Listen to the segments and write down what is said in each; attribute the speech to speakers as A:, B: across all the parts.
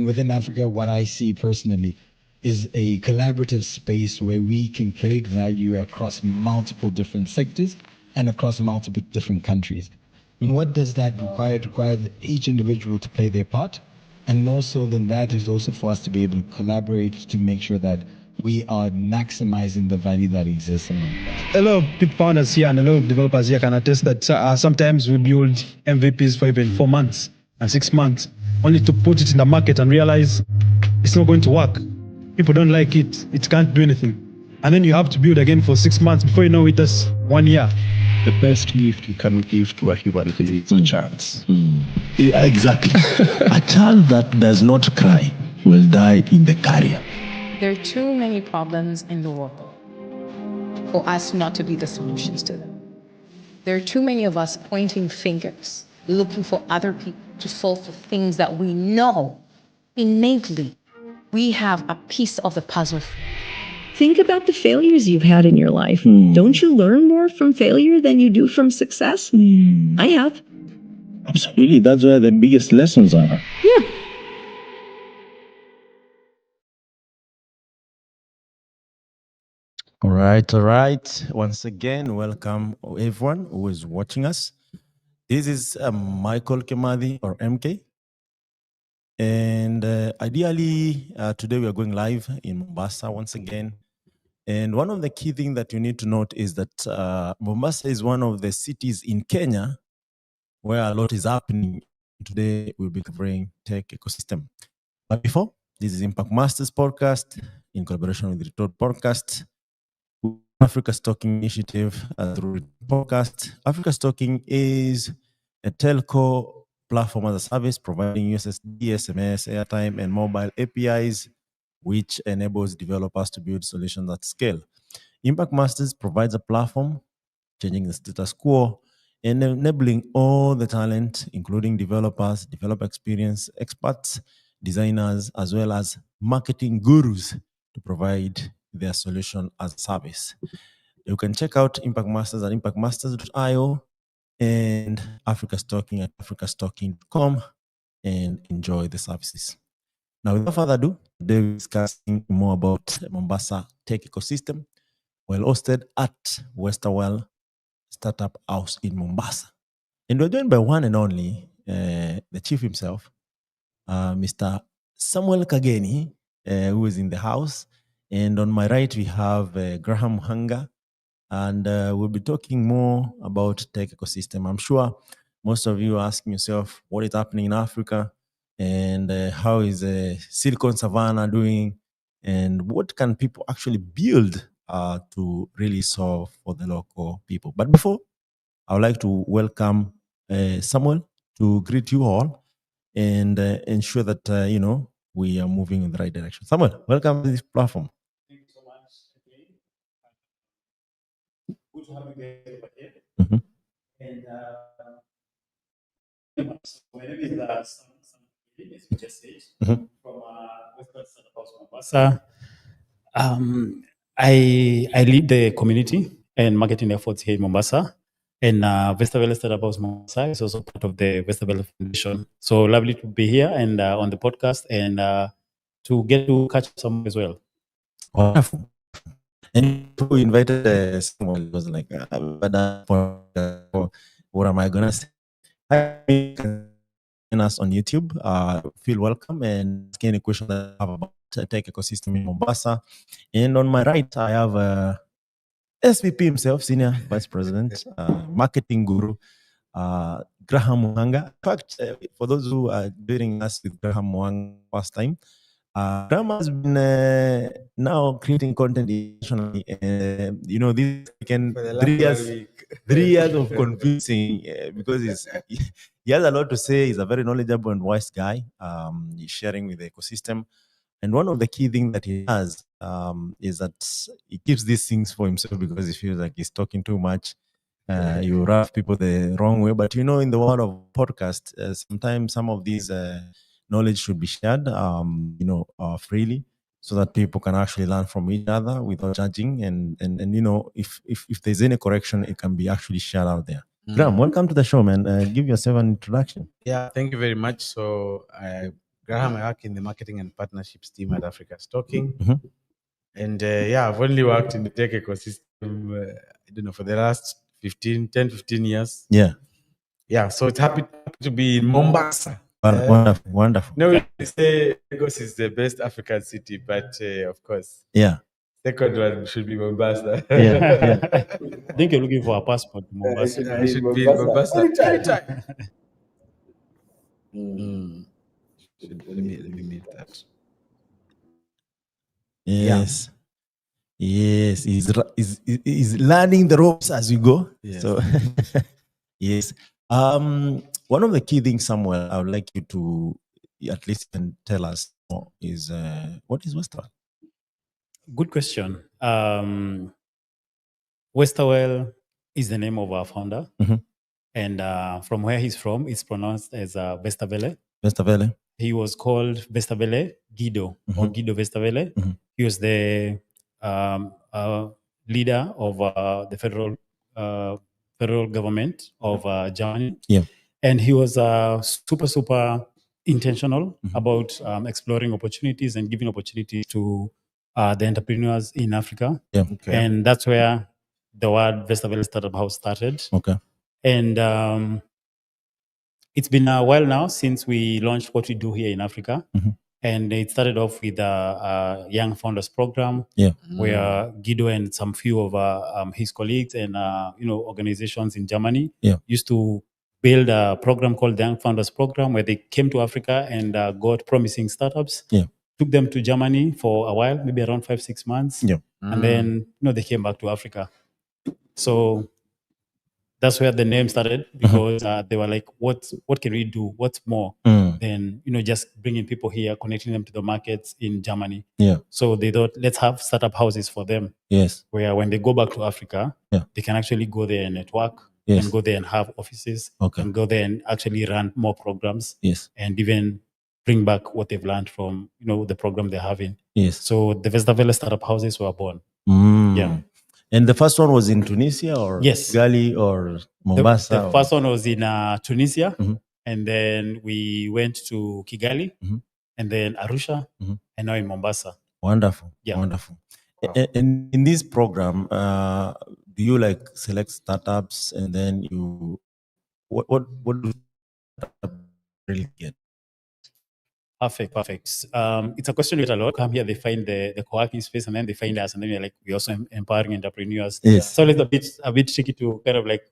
A: And within Africa, what I see personally is a collaborative space where we can create value across multiple different sectors and across multiple different countries. And what does that require? It requires each individual to play their part. And more so than that is also for us to be able to collaborate to make sure that we are maximizing the value that exists among us.
B: A lot of people founders here and a lot of developers here can attest that sometimes we build MVPs for even 4 months and 6 months, only to put it in the market and realize it's not going to work. People don't like it. It can't do anything. And then you have to build again for 6 months. Before you know it, that's 1 year.
C: The best gift you can give to a human being is a chance. Exactly. A child that does not cry will die in the career.
D: There are too many problems in the world for us not to be the solutions to them. There are too many of us pointing fingers, looking for other people to solve the things that we know innately we have a piece of the puzzle.
E: Think about the failures you've had in your life. Don't you learn more from failure than you do from success? I have.
C: Absolutely. That's where the biggest lessons are.
E: Yeah.
F: All right. Once again, welcome everyone who is watching us. This is Michael Kemadi or MK. And ideally, today we are going live in Mombasa once again. And one of the key things that you need to note is that Mombasa is one of the cities in Kenya where a lot is happening. Today we'll be covering tech ecosystem. But before, this is Impact Masters podcast in collaboration with Retort Podcast. Africa's Talking Initiative through podcast. Africa's Talking is a telco platform as a service providing USSD, SMS, airtime, and mobile APIs, which enables developers to build solutions at scale. Impact Masters provides a platform changing the status quo and enabling all the talent, including developers, developer experience experts, designers, as well as marketing gurus to provide their solution as a service. You can check out Impact Masters at impactmasters.io and Africa's Talking at africastalking.com and enjoy the services. Now, without further ado, today we're discussing more about Mombasa tech ecosystem, well hosted at Westerwell Startup House in Mombasa. And we're joined by one and only, the chief himself, Mr. Samuel Kageni, who is in the house. And on my right, we have Graham Hanga, and we'll be talking more about tech ecosystem. I'm sure most of you are asking yourself what is happening in Africa and how is Silicon Savannah doing and what can people actually build to really solve for the local people. But before, I would like to welcome Samuel to greet you all and ensure that, we are moving in the right direction. Samuel, welcome to this platform.
G: Thank you so much. Good to have you guys over here.
F: Mhm.
G: And my name is Sam, as we just said,
F: Mhm.
G: from Western Startup House, Mombasa. I lead the community and marketing efforts here in Mombasa. And Westerwell Startup House Mombasa is also part of the Westerwell Foundation. So lovely to be here and on the podcast and to get to catch some as well.
F: Wonderful. And we invited someone. It was like, what am I gonna say? Hi, you can join us on YouTube. Feel welcome and ask any question that I have about tech ecosystem in Mombasa. And on my right, I have SVP himself, Senior Vice President, Marketing Guru, Graham Muhanga. In fact, for those who are joining us with Graham Muhanga first time, Graham has been now creating content internationally. This weekend, 3 years of convincing because he has a lot to say. He's a very knowledgeable and wise guy. He's sharing with the ecosystem. And one of the key things that he has is that he keeps these things for himself because he feels like he's talking too much. You rub people the wrong way. But in the world of podcast, sometimes some of these knowledge should be shared, freely, so that people can actually learn from each other without judging. And if there's any correction, it can be actually shared out there. Graham, welcome to the show, man. Give yourself an introduction.
H: Yeah, thank you very much. So Graham, I work in the marketing and partnerships team at Africa Stocking.
F: Mhm.
H: And I've only worked in the tech ecosystem, I don't know, for the last 15 years.
F: Yeah.
H: Yeah, so it's happy to be in Mombasa.
F: Wonderful. Wonderful.
H: No, we say Lagos is the best African city, but of course,
F: Yeah.
H: second one should be Mombasa.
F: Yeah.
G: I think you're looking for a passport to Mombasa.
H: I should be in Mombasa anytime. Let me make that.
F: Yes. Yes. He's learning the ropes as we go.
H: Yes.
F: So yes. One of the key things, Samuel, I would like you to at least can tell us more is what is Westerwell?
G: Good question. Westerwell is the name of our founder.
F: Mhm.
G: And from where he's from, it's pronounced as Westerwelle.
F: Westerwelle.
G: He was called Westerwelle Guido or Guido Westerwelle.
F: Mhm.
G: He was the leader of the federal government of Germany.
F: Yeah.
G: And he was super intentional about exploring opportunities and giving opportunities to the entrepreneurs in Africa.
F: Yeah.
H: Okay.
G: And that's where the word Westerwelle Startup House started.
F: Okay.
G: And it's been a while now since we launched what we do here in Africa.
F: Mhm.
G: And it started off with a young founders program,
F: Yeah.
G: where Guido and some few of his colleagues and organizations in Germany
F: Yeah.
G: used to build a program called the Young Founders Program, where they came to Africa and got promising startups.
F: Yeah.
G: Took them to Germany for a while, maybe around 5-6 months,
F: Yeah.
G: and then they came back to Africa. So that's where the name started, because they were like, what can we do? What's more than just bringing people here, connecting them to the markets in Germany?
F: Yeah.
G: So they thought, let's have startup houses for them,
F: Yes.
G: where when they go back to Africa,
F: Yeah.
G: they can actually go there and network,
F: Yes.
G: and go there and have offices,
F: Okay.
G: and go there and actually run more programs,
F: Yes.
G: and even bring back what they've learned from the program they're having.
F: Yes.
G: So the Westerwelle startup houses were born. Yeah.
F: And the first one was in Tunisia or
G: Yes.
F: Kigali or Mombasa?
G: The first one was in Tunisia,
F: Mhm.
G: and then we went to Kigali,
F: Mhm.
G: and then Arusha,
F: Mhm.
G: and now in Mombasa.
F: Wonderful.
G: Yeah.
F: Wonderful. And in this program, do you like select startups and then you what do startups really get?
G: Perfect. It's a question we get a lot. Come here, they find the co-working space, and then they find us, and then we're also empowering entrepreneurs.
F: Yes.
G: So it's a bit tricky to kind of like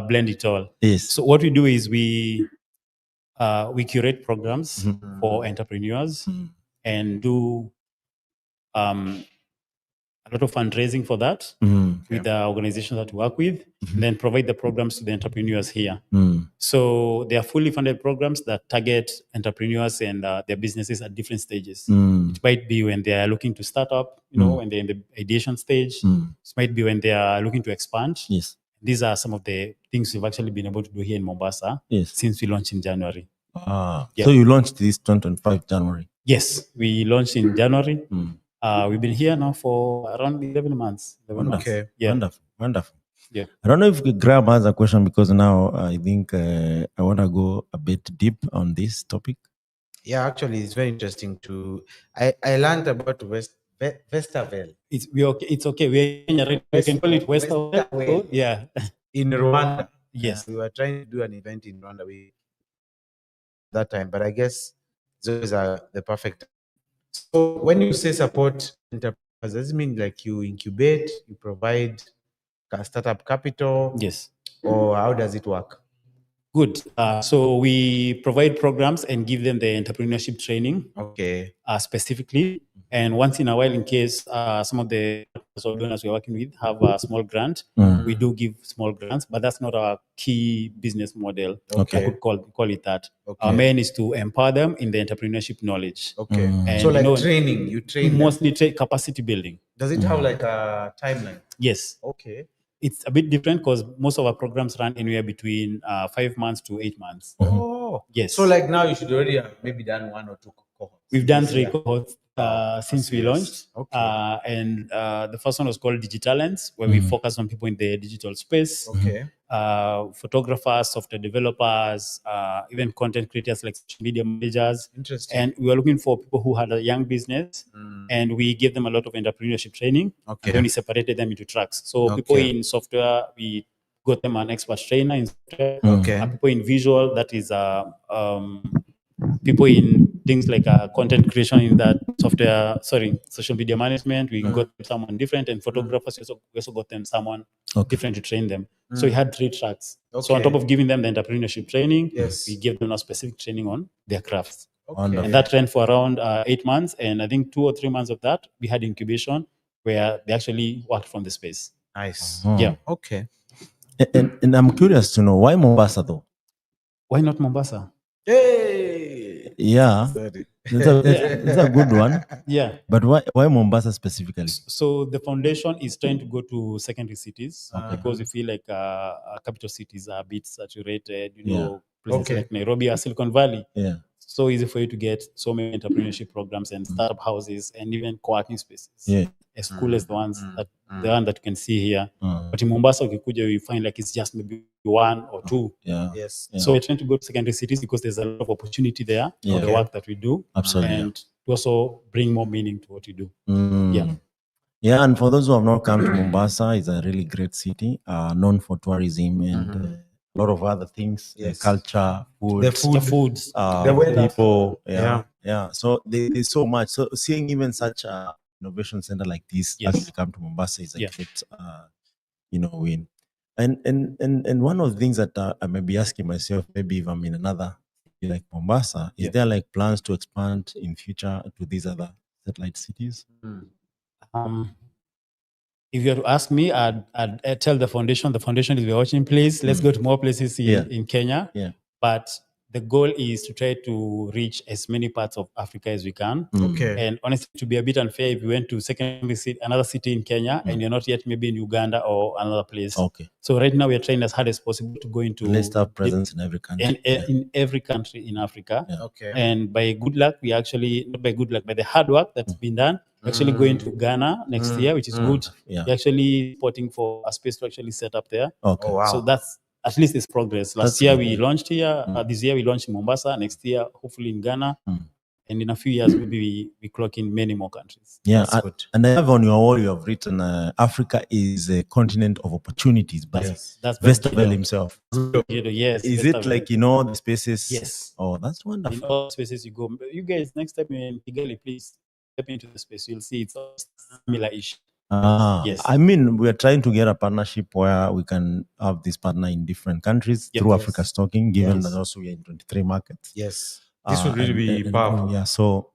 G: blend it all.
F: Yes.
G: So what we do is we curate programs
F: Mhm.
G: for entrepreneurs,
F: Mhm.
G: and do a lot of fundraising for that with the organizations that we work with, and then provide the programs to the entrepreneurs here. So they are fully funded programs that target entrepreneurs and their businesses at different stages. It might be when they are looking to start up, when they're in the ideation stage. It might be when they are looking to expand.
F: Yes.
G: These are some of the things we've actually been able to do here in Mombasa
F: Yes.
G: since we launched in January. Yeah.
F: So you launched this 2025 January.
G: Yes, we launched in January. We've been here now for around 11 months.
H: Okay.
G: Yeah.
F: Wonderful.
G: Yeah.
F: I don't know if Graham has a question, because now I think I want to go a bit deep on this topic.
H: Yeah, actually, it's very interesting to. I learned about Westerwelle.
G: It's okay. We can call it Westerwelle.
H: Westerwelle.
G: Yeah.
H: In Rwanda.
G: Yes.
H: We were trying to do an event in Rwanda that time, but I guess those are the perfect. So when you say support enterprise, does it mean like you incubate, you provide startup capital?
G: Yes.
H: Or how does it work?
G: Good. So we provide programs and give them the entrepreneurship training.
H: Okay.
G: Specifically. And once in a while, in case some of the donors we're working with have a small grant, we do give small grants, but that's not our key business model.
H: Okay.
G: I could call it that.
H: Okay.
G: Our main is to empower them in the entrepreneurship knowledge.
H: Okay.
G: And,
H: so like training, you train them.
G: Mostly capacity building.
H: Does it have like a timeline?
G: Yes.
H: Okay.
G: It's a bit different because most of our programs run anywhere between 5 months to 8 months.
H: Oh.
G: Yes.
H: So like now you should already have maybe done 1 or 2 cohorts.
G: We've done 3
H: Yeah.
G: cohorts since we launched.
H: Okay.
G: And the first one was called Digitalents, where we focus on people in the digital space.
H: Okay.
G: Photographers, software developers, even content creators like social media managers.
H: Interesting.
G: And we were looking for people who had a young business, and we gave them a lot of entrepreneurship training.
H: Okay.
G: And then we separated them into tracks. So people
H: Okay.
G: in software, we got them an expert trainer in software.
H: Okay.
G: And people in visual, that is people in things like content creation in that software, social media management. We got someone different, and photographers, we also got them someone different to train them. So we had 3 tracks. So on
H: Okay.
G: top of giving them the entrepreneurship training,
H: Yes.
G: we gave them a specific training on their crafts.
H: Okay.
G: And that ran for around 8 months. And I think 2 or 3 months of that, we had incubation where they actually worked from the space.
H: Nice.
G: Yeah.
H: Okay.
F: And I'm curious to know, why Mombasa though?
G: Why not Mombasa?
H: Hey.
F: Yeah,
H: Sorry.
F: it's a good one.
G: Yeah.
F: But why Mombasa specifically?
G: So the foundation is trying to go to secondary cities because we feel like capital cities are a bit saturated. You know, places
H: Okay.
G: like Nairobi or Silicon Valley.
F: Yeah.
G: So easy for you to get so many entrepreneurship programs and startup houses and even co-working spaces.
F: Yeah.
G: As cool as the ones that you can see here. But in Mombasa, ukikuja, you find like it's just maybe 1 or 2.
F: Yeah.
H: Yes.
F: Yeah.
G: So we're trying to go to secondary cities because there's a lot of opportunity there for the work that we do.
F: Absolutely.
G: And to also bring more meaning to what we do. Yeah.
F: Yeah, and for those who have not come to Mombasa, it's a really great city, known for tourism and a lot of other things,
H: Yes.
F: culture, food,
H: The food.
G: The foods.
H: The weather.
F: people.
H: Yeah.
F: Yeah. So there's so much. So seeing even such a innovation center like this
G: Yes.
F: actually come to Mombasa is a
G: Yeah.
F: great, win. And one of the things that I may be asking myself, maybe if I'm in another city like Mombasa, is there like plans to expand in future to these other satellite cities?
G: If you had to ask me, I'd tell the foundation is we're watching, please. Let's go to more places in Kenya.
F: Yeah.
G: But the goal is to try to reach as many parts of Africa as we can.
H: Okay.
G: And honestly, to be a bit unfair, if you went to another city in Kenya and you're not yet maybe in Uganda or another place.
F: Okay.
G: So right now we're trying as hard as possible to go into
F: Let's have presence in every country.
G: in every country in Africa.
F: Yeah.
H: Okay.
G: And by good luck, by the hard work that's been done, we're actually going to Ghana next year, which is good.
F: Yeah.
G: We're actually supporting for a space to actually set up there.
F: Okay.
H: Oh, wow.
G: So that's at least it's progress. Last
F: That's
G: year
F: good.
G: we launched here. This year we launched in Mombasa. Next year, hopefully in Ghana. And in a few years, maybe we clock in many more countries.
F: Yeah,
H: That's good.
F: and I have on your wall, you have written, Africa is a continent of opportunities, but
G: That's
F: Vestervel himself.
G: Yes.
F: Is it like, the spaces?
G: Yes.
F: Oh, that's
G: In
F: wonderful.
G: all spaces you go. You guys, next time you're in Kigali, please step into the space. You'll see it's all similar-ish. Yes.
F: I mean, we are trying to get a partnership where we can have this partner in different countries through
H: Yes.
F: Africa Stocking, given
H: Yes.
F: that also we are in 23 markets.
H: Yes. This would really be
F: and
H: powerful.
F: yeah, so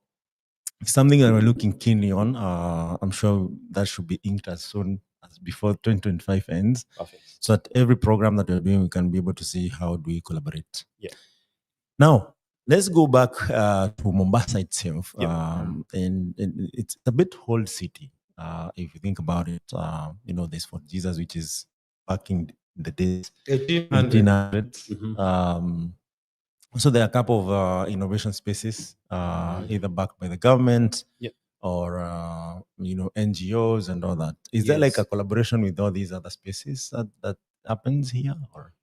F: it's something that we're looking keenly on. I'm sure that should be inked as soon as before 2025 ends.
G: Perfect.
F: So that every program that we're doing, we can be able to see how do we collaborate.
G: Yeah.
F: Now, let's go back to Mombasa itself.
G: Yeah.
F: And it's a bit old city. If you think about it, there's Fort Jesus, which is back in the days 1800s. So there are a couple of innovation spaces, either backed by the government or NGOs and all that. Is there like a collaboration with all these other spaces that happens here? Or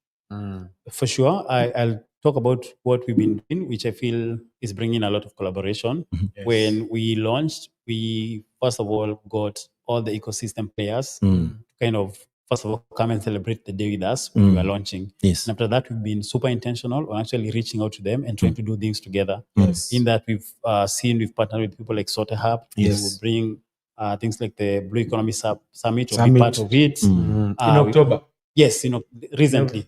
G: For sure, I'll talk about what we've been doing, which I feel is bringing a lot of collaboration.
H: Yes.
G: When we launched, we first of all got all the ecosystem players to kind of first of all come and celebrate the day with us when we were launching.
F: Yes.
G: And after that, we've been super intentional on actually reaching out to them and trying to do things together.
H: Yes.
G: In that we've partnered with people like Sote Hub
F: Yes.
G: to bring things like the Blue Economy Summit or be part of it.
H: In October.
G: Yes, recently.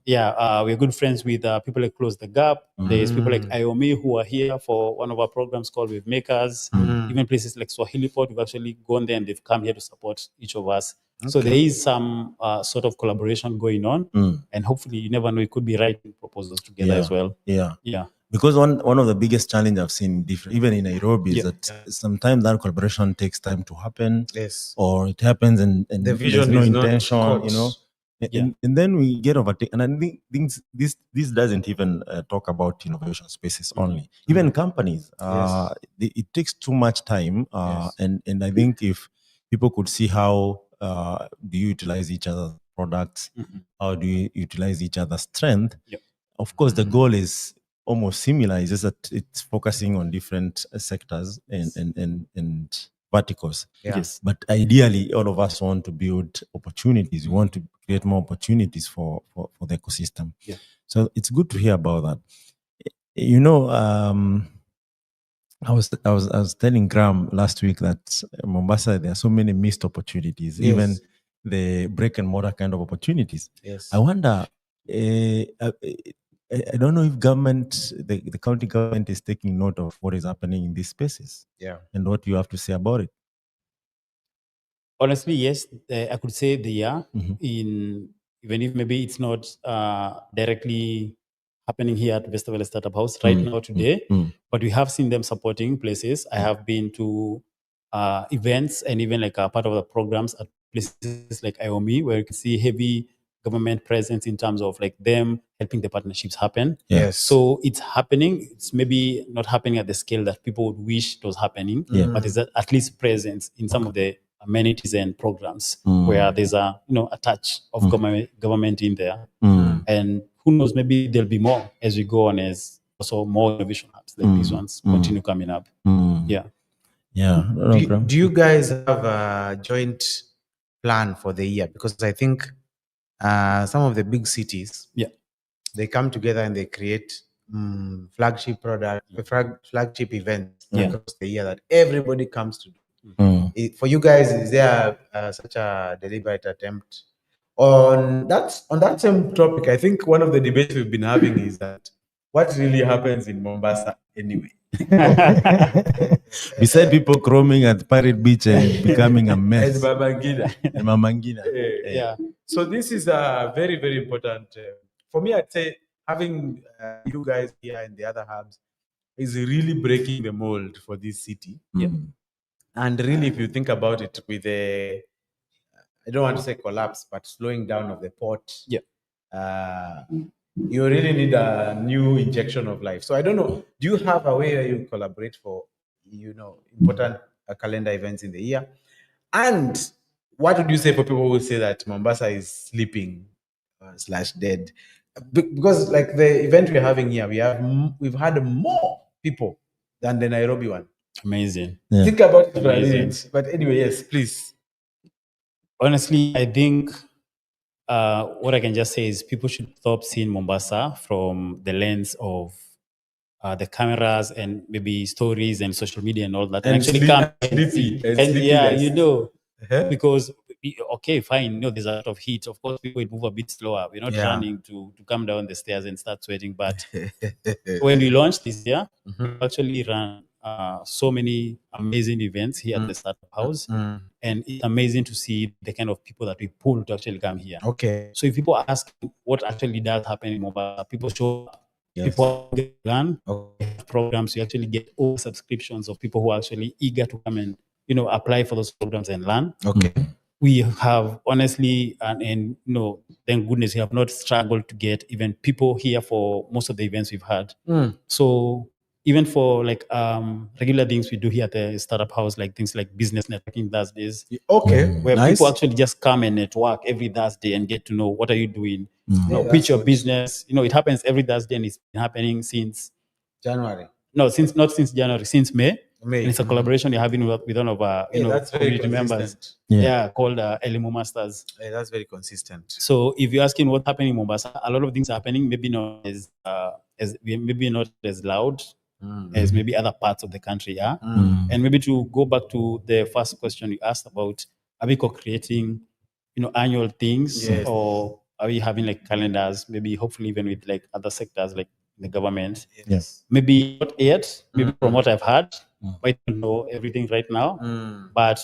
F: Yeah.
G: We're good friends with people like Close the Gap. There's people like IOMI who are here for one of our programs called Wave Makers. Even places like Swahili Port, we've actually gone there and they've come here to support each of us. So there is some sort of collaboration going on. And hopefully, you never know, it could be writing proposals together as well.
F: Yeah.
G: Yeah.
F: Because one of the biggest challenge I've seen even in Nairobi is that sometimes that collaboration takes time to happen.
H: Yes.
F: Or it happens and
H: The
F: there's
H: vision
F: no
H: is not
F: intention,
H: caught.
F: And then we get overtaken. And I think this doesn't even talk about innovation spaces only. Even companies, it takes too much time. And I think if people could see how do you utilize each other's products, how do you utilize each other's strength? Of course, the goal is almost similar. It's just that it's focusing on different sectors and verticals.
H: Yes.
F: But ideally, all of us want to build opportunities. We want to create more opportunities for the ecosystem. So it's good to hear about that. You know, I was telling Graham last week that Mombasa, there are so many missed opportunities, even the brick and mortar kind of opportunities. I wonder, I don't know if the county government is taking note of what is happening in these spaces. And what you have to say about it.
G: Honestly, yes, I could say they are in, even if maybe it's not directly happening here at Vestavela Startup House right now today, but we have seen them supporting places. I have been to events and even like a part of the programs at places like IOMI, where you can see heavy government presence in terms of like them helping the partnerships happen. So it's happening. It's maybe not happening at the scale that people would wish it was happening, but it's at least presence in some of the amenities and programs where there's a touch of government in there. And who knows, maybe there'll be more as we go on, as also more innovation hubs like these ones continue coming up.
H: Do you guys have a joint plan for the year? Because I think some of the big cities, they come together and they create flagship flagship events across the year that everybody comes to do. For you guys, is there such a deliberate attempt on that same topic? I think one of the debates we've been having is that what really happens in Mombasa anyway.
F: Beside people roaming at Pirate Beach and becoming a mess.
H: Mamangina. So this is a very, very important. For me, I'd say having you guys here and the other hubs is really breaking the mold for this city. And really, if you think about it, with I don't want to say collapse, but slowing down of the port, you really need a new injection of life. So I don't know, do you have a way where you collaborate for, important calendar events in the year? And what would you say for people who say that Mombasa is sleeping / dead? Because like the event we're having here, we've had more people than the Nairobi one.
G: Amazing.
H: Think about it for a minute. But anyway, yes, please.
G: Honestly, I think what I can just say is people should stop seeing Mombasa from the lens of the cameras and maybe stories and social media and all that.
H: And
G: actually come
H: and
G: because okay, fine, there's a lot of heat. Of course, people will move a bit slower. We're not running to come down the stairs and start sweating. But when we launched this year, we actually ran so many amazing events here at the Startup House. And it's amazing to see the kind of people that we pull to actually come here. So if people ask what actually does happen in Mombasa, people show up. People get run programs. You actually get all subscriptions of people who are actually eager to come and apply for those programs and learn. We have honestly and thank goodness we have not struggled to get even people here for most of the events we've had. So even for like regular things we do here at the Startup House, like things like business networking Thursdays, where people actually just come and network every Thursday and get to know what are you doing, pitch your business. It happens every Thursday, and it's been happening since
H: January.
G: No, not since January, since May. And it's a collaboration you're having with one of our community members. Called Elimo Masters.
H: That's very consistent.
G: So if you're asking what's happening in Mombasa, a lot of things are happening. Maybe not as loud as maybe other parts of the country are. And maybe to go back to the first question you asked about, are we co-creating, annual things, or are we having like calendars? Maybe hopefully even with like other sectors like the government. Maybe not yet. Maybe from what I've heard, I don't know everything right now. But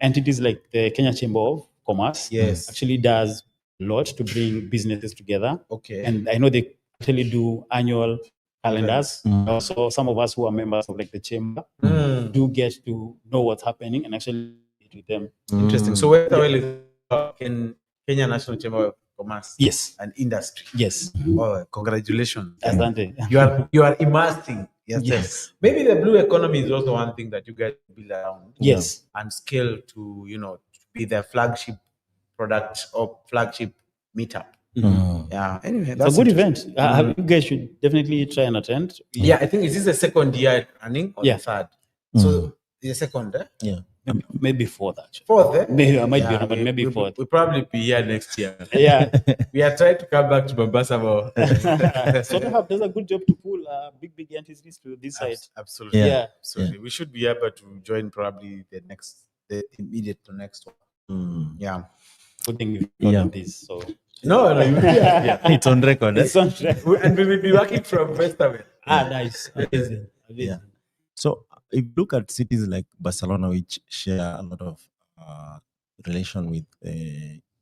G: entities like the Kenya Chamber of Commerce actually does a lot to bring businesses together. And I know they actually do annual calendars. Also, some of us who are members of like the chamber do get to know what's happening and actually meet with them.
H: Interesting. So can Kenya National Chamber of Commerce
G: Yes.
H: and Industry.
G: Yes.
H: Oh, congratulations.
G: Asante.
H: You are immersing yourself.
G: Yes.
H: Maybe the blue economy is also one thing that you guys build around.
G: Yes.
H: And scale to, to be the flagship product or flagship meetup. Yeah. Anyway,
G: It's a
H: that's
G: good
H: interesting.
G: event. You guys should definitely try and attend.
H: Yeah, I think is this the second year running or
G: Yeah.
H: the third? So the second,
F: Yeah.
G: Maybe fourth, actually.
H: fourth, eh?
G: Maybe I might be
H: Yeah,
G: wrong, but maybe fourth.
H: we'll probably be here next year.
G: Yeah.
H: We are trying to come back to Mombasa more.
G: Sort does a good job to pull big entities to this side.
H: Absolutely.
G: Yeah.
H: Absolutely. We should be able to join probably the immediate next one. Yeah.
G: Good thing we've gotten this. So
H: No, yeah.
F: It's on record.
G: it's on track.
H: And we will be working from Festival.
G: Nice. Amazing.
F: Yeah. So if you look at cities like Barcelona, which share a lot of relation with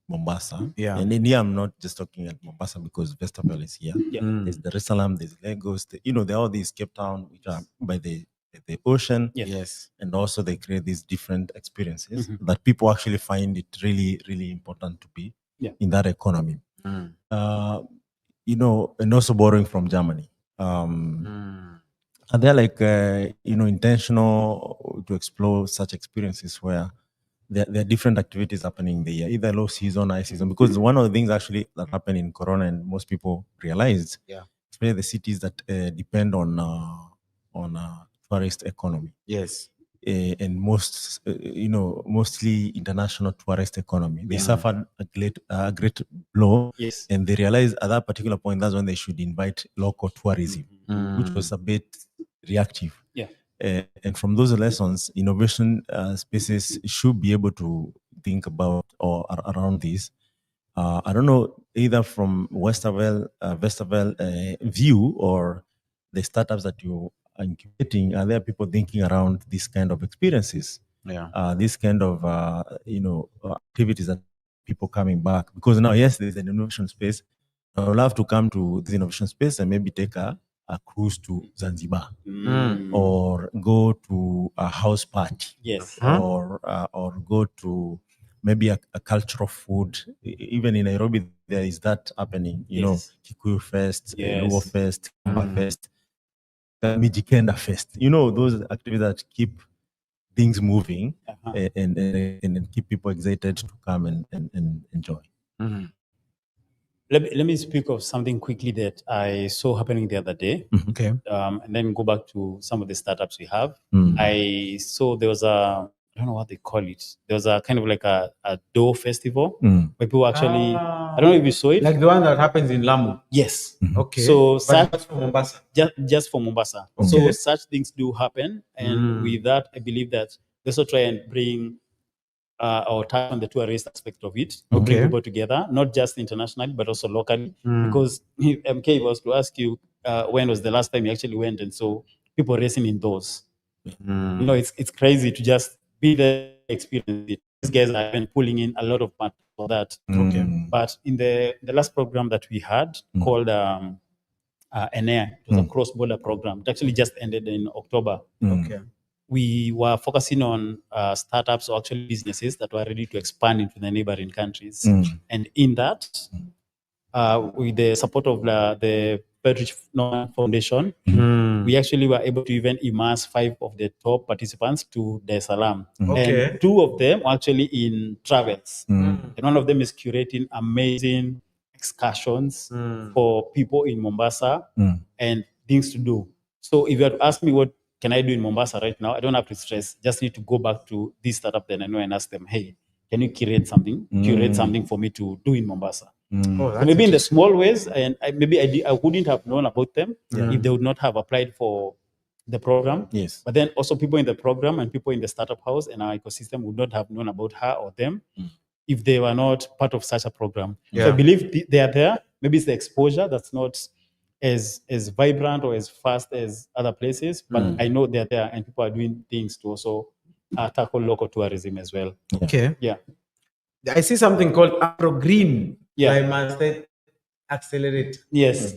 F: Mombasa,
H: Yeah.
F: and in here I'm not just talking at Mombasa because Festival is here.
G: Yeah.
F: There's Dar es Salaam, there's Lagos, there are all these Cape Town, which are by the ocean.
G: Yes.
F: And also they create these different experiences that people actually find it really, really important to be in that economy. And also borrowing from Germany. Are there like, intentional to explore such experiences where there are different activities happening in the year, either low season, high season? Because one of the things actually that happened in Corona and most people realized, especially the cities that depend on tourist economy.
H: Yes.
F: And mostly international tourist economy. They suffered a great blow.
G: Yes.
F: And they realized at that particular point, that's when they should invite local tourism, which was a bit reactive.
G: Yeah.
F: And from those lessons, innovation spaces should be able to think about or around this. I don't know, either from Westervel view or the startups that you are incubating, are there people thinking around this kind of experiences?
H: Yeah.
F: This kind of activities that people coming back? Because now, yes, there's an innovation space. I would love to come to this innovation space and maybe take a cruise to Zanzibar or go to a house party.
G: Yes.
F: Or go to maybe a cultural food. Even in Nairobi, there is that happening. Kikuyu Fest, Luo Fest, Kamba Fest, Mijikenda Fest. Those activities that keep things moving and keep people excited to come and enjoy.
G: Let me speak of something quickly that I saw happening the other day.
H: Okay.
G: And then go back to some of the startups we have. I saw there was I don't know what they call it. There was a kind of like a dough festival where people actually, I don't know if you saw it.
H: Like the one that happens in Lamu.
G: Yes.
H: Okay.
G: So
H: But that's for Mombasa.
G: just for Mombasa.
H: Okay.
G: So such things do happen. And with that, I believe that they also try and bring or touch on the tourist aspect of it, bring people together, not just internationally, but also locally. Because MK, if I was to ask you, when was the last time you actually went and saw people racing in those? It's crazy to just be there, experience it. These guys are even pulling in a lot of money for that.
H: Okay.
G: But in the last program that we had called ENEA, it was a cross-border program. It actually just ended in October.
H: Okay.
G: We were focusing on startups or actually businesses that were ready to expand into the neighboring countries. And in that, with the support of the Bedrich Foundation, we actually were able to even immerse 5 of the top participants to Dar es Salaam.
H: Okay.
G: And 2 of them actually in travels. And one of them is curating amazing excursions for people in Mombasa and things to do. So if you had to ask me what can I do in Mombasa right now, I don't have to stress. Just need to go back to this startup that I know and ask them, hey, can you curate something for me to do in Mombasa?
H: Oh,
G: So maybe in the small ways, and I wouldn't have known about them if they would not have applied for the program.
F: Yes.
G: But then also people in the program and people in the startup house and our ecosystem would not have known about her or them if they were not part of such a program.
H: Yeah.
G: So I believe they are there. Maybe it's the exposure that's not as vibrant or as fast as other places, but I know they're there and people are doing things to also tackle local tourism as well.
H: Okay.
G: Yeah.
H: I see something called Afro Green
G: Yeah.
H: Climate Accelerate.
G: Yes.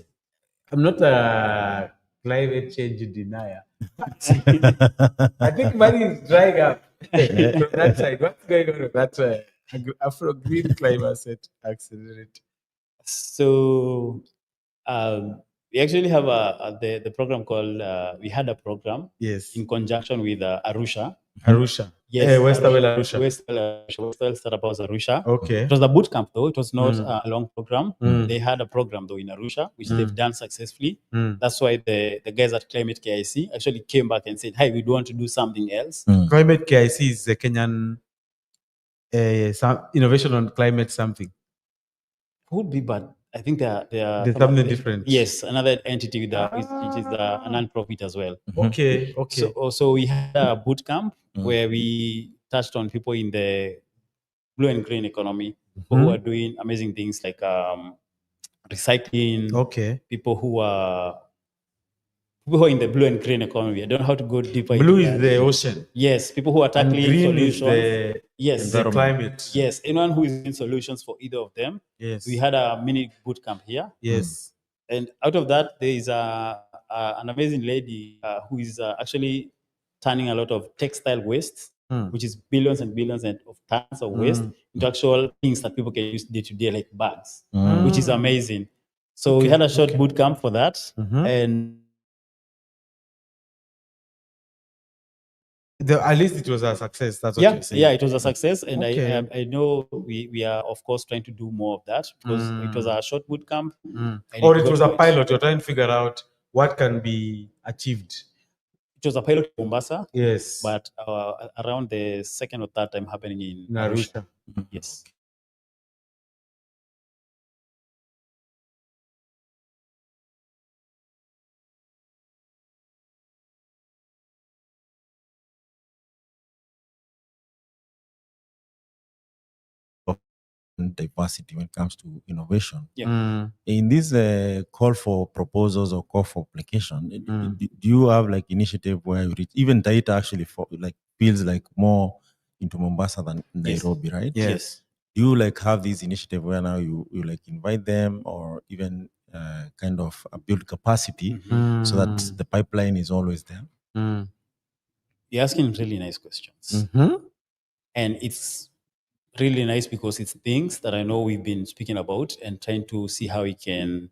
H: I'm not a climate change denier. I think money is drying up from that side. What's going on with that side? Afro Green Climate Accelerate.
G: So we actually have the program called, we had a program
H: Yes.
G: in conjunction with Arusha.
H: Arusha.
G: Yes,
H: Westerwell Arusha.
G: Westerwell Startup House Arusha.
H: Okay.
G: It was a boot camp though. It was not a long program.
H: Mm.
G: They had a program though in Arusha, which they've done successfully.
H: Mm.
G: That's why the guys at Climate KIC actually came back and said, "Hey, we want to do something else."
H: Climate KIC is the Kenyan innovation on climate something.
G: Could be, but I think they are
H: There's something different.
G: Yes, another entity with which is a non-profit as well.
H: Okay. Okay.
G: So we had a boot camp where we touched on people in the blue and green economy, people who are doing amazing things like recycling.
H: Okay.
G: People who are in the blue and green economy. I don't know how to go deeper.
H: Blue
G: into
H: is
G: that.
H: the ocean.
G: Yes, people who are
H: And
G: tackling
H: green is
G: solutions.
H: the climate.
G: Yes, anyone who is in solutions for either of them.
H: Yes.
G: We had a mini boot camp here.
H: Yes.
G: And out of that, there is an amazing lady who is actually turning a lot of textile waste, which is billions and billions of tons of waste, into actual things that people can use day to day, like bags, which is amazing. So we had a short boot camp for that, and
H: At least it was a success. That's what
G: yeah,
H: you're saying.
G: yeah, it was a success, and
H: Okay.
G: I know we are of course trying to do more of that because it was a short boot camp, and
H: Or it
G: got
H: was a
G: good.
H: pilot. You're trying to figure out what can be achieved.
G: It was a pilot in Mombasa,
H: Yes.
G: but around the second or third time happening in
H: Arusha.
G: Yes.
F: Diversity when it comes to innovation.
G: Yeah.
F: In this call for proposals or call for application, do you have like initiative where you reach, even data actually for like feels like more into Mombasa than Nairobi, right?
G: Yes.
F: Do you like have these initiative where now you like invite them or even kind of build capacity so that the pipeline is always there?
G: You're asking really nice questions, and it's really nice because it's things that I know we've been speaking about and trying to see how we can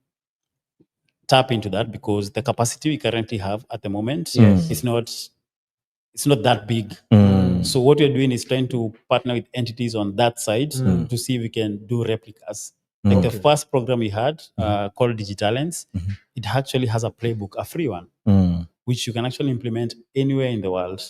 G: tap into that because the capacity we currently have at the moment is it's not that big. So what we're doing is trying to partner with entities on that side to see if we can do replicas. Like the first program we had called Digitalents, it actually has a playbook, a free one, which you can actually implement anywhere in the world.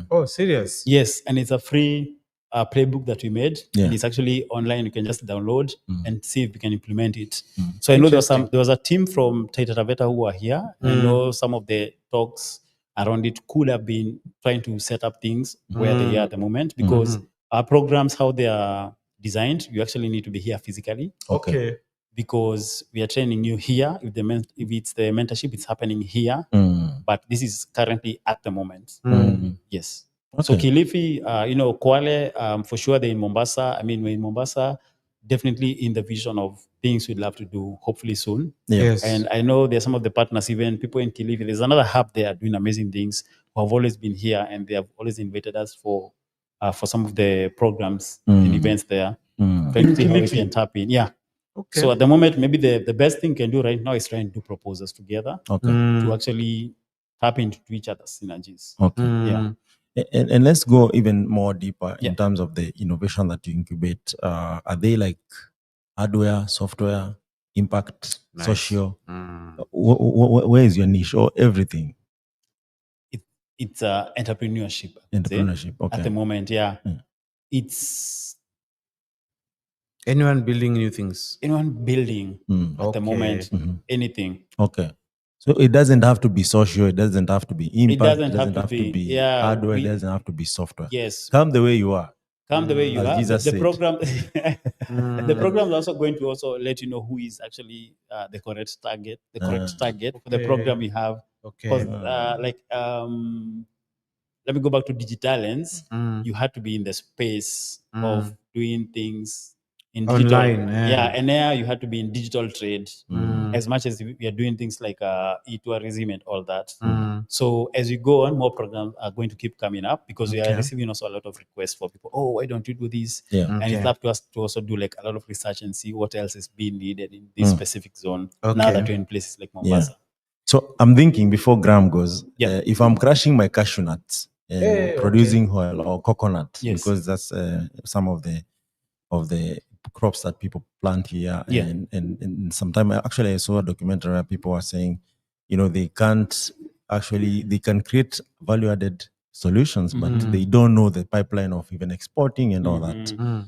H: Oh, serious?
G: Yes, and it's a free playbook that we made, and it's actually online. You can just download and see if we can implement it. So I know there was a team from Taita Taveta who were here. I know some of the talks around it could have been trying to set up things where they are at the moment because our programs, how they are designed, you actually need to be here physically.
H: Okay.
G: Because we are training you here. If it's the mentorship, it's happening here. But this is currently at the moment. Yes. So Kilifi, Kwale, for sure they're in Mombasa. I mean, we're in Mombasa, definitely in the vision of things we'd love to do, hopefully soon.
H: Yes.
G: And I know there's some of the partners, even people in Kilifi. There's another hub there doing amazing things who have always been here and they have always invited us for some of the programs and events there. Trying to see how we can tap in. Yeah.
H: Okay.
G: So at the moment, maybe the best thing we can do right now is try and do proposals together to actually tap into each other's synergies. Yeah.
F: And let's go even more deeper in terms of the innovation that you incubate. Are they like hardware, software, impact, social? Where is your niche or everything?
G: It's entrepreneurship.
F: Entrepreneurship, okay.
G: At the moment, it's
H: anyone building new things.
G: Anyone building at the moment, anything.
F: Okay. So it doesn't have to be social. It doesn't have to be impact.
G: It doesn't have to be
F: hardware. It doesn't have to be software.
G: Yes.
F: Come the way you are.
G: Come the way you are.
F: Jesus
G: the
F: said.
G: program, the program is also going to also let you know who is actually the correct target. The correct target for the program we have.
H: Okay.
G: Because let me go back to Digitalents. You had to be in the space of doing things in digital.
H: Online.
G: And now you had to be in digital trade. as much as we are doing things like e-tourism and all that. So as we go on, more programs are going to keep coming up because we are receiving also a lot of requests for people. Oh, why don't you do this?
F: Yeah.
G: And it's up to us to also do like a lot of research and see what else is being needed in this specific zone now that we're in places like Mombasa.
F: So I'm thinking before Graham goes,
G: Yeah.
F: if I'm crushing my cashew nuts and producing oil or coconut,
G: Yes.
F: because that's some of the crops that people plant here.
G: Yeah.
F: And sometimes actually I saw a documentary where people were saying, they can create value added solutions, but they don't know the pipeline of even exporting and all that.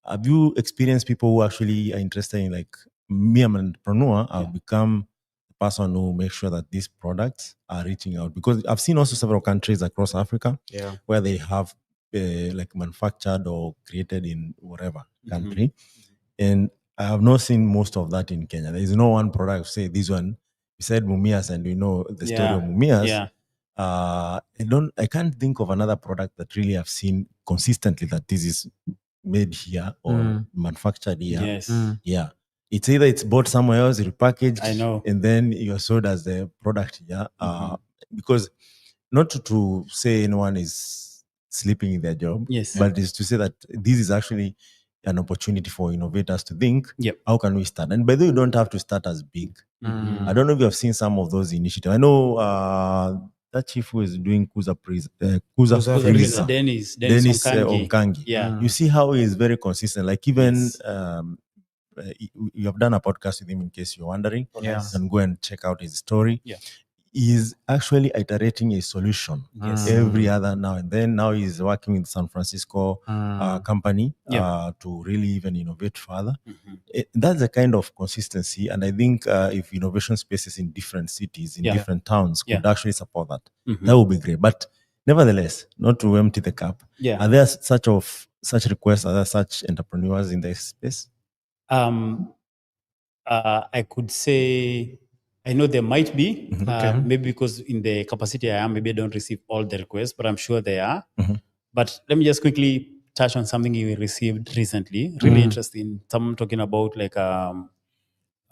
F: Have you experienced people who actually are interested in, like me, I'm an entrepreneur, I've become the person who makes sure that these products are reaching out? Because I've seen also several countries across Africa where they have like manufactured or created in whatever country. And I have not seen most of that in Kenya. There is no one product, say this one, you said Mumias and we know the story of Mumias.
G: Yeah.
F: I can't think of another product that really I've seen consistently that this is made here or manufactured here.
G: Yes.
F: Yeah. It's either it's bought somewhere else, repackaged,
G: I know.
F: and then you're sold as the product here. Because not to say anyone is sleeping in their job,
G: Yes.
F: but it's to say that this is actually an opportunity for innovators to think,
G: Yep.
F: how can we start? And by the way, you don't have to start as big. I don't know if you have seen some of those initiatives. I know that chief who is doing Kuza Freezer.
G: Dennis
F: Onkangi.
G: Yeah.
F: You see how he is very consistent. Like even you have done a podcast with him, in case you're wondering.
G: Yes.
F: And go and check out his story.
G: Yeah.
F: He's actually iterating a solution every other now and then. Now he's working with San Francisco company to really even innovate further. That's the kind of consistency. And I think if innovation spaces in different cities, in different towns could actually support that, that would be great. But nevertheless, not to empty the cup, are there such requests? Are there such entrepreneurs in this space?
G: I could say, I know there might be, maybe because in the capacity I am, maybe I don't receive all the requests, but I'm sure they are. But let me just quickly touch on something we received recently. Really interesting. Someone talking about like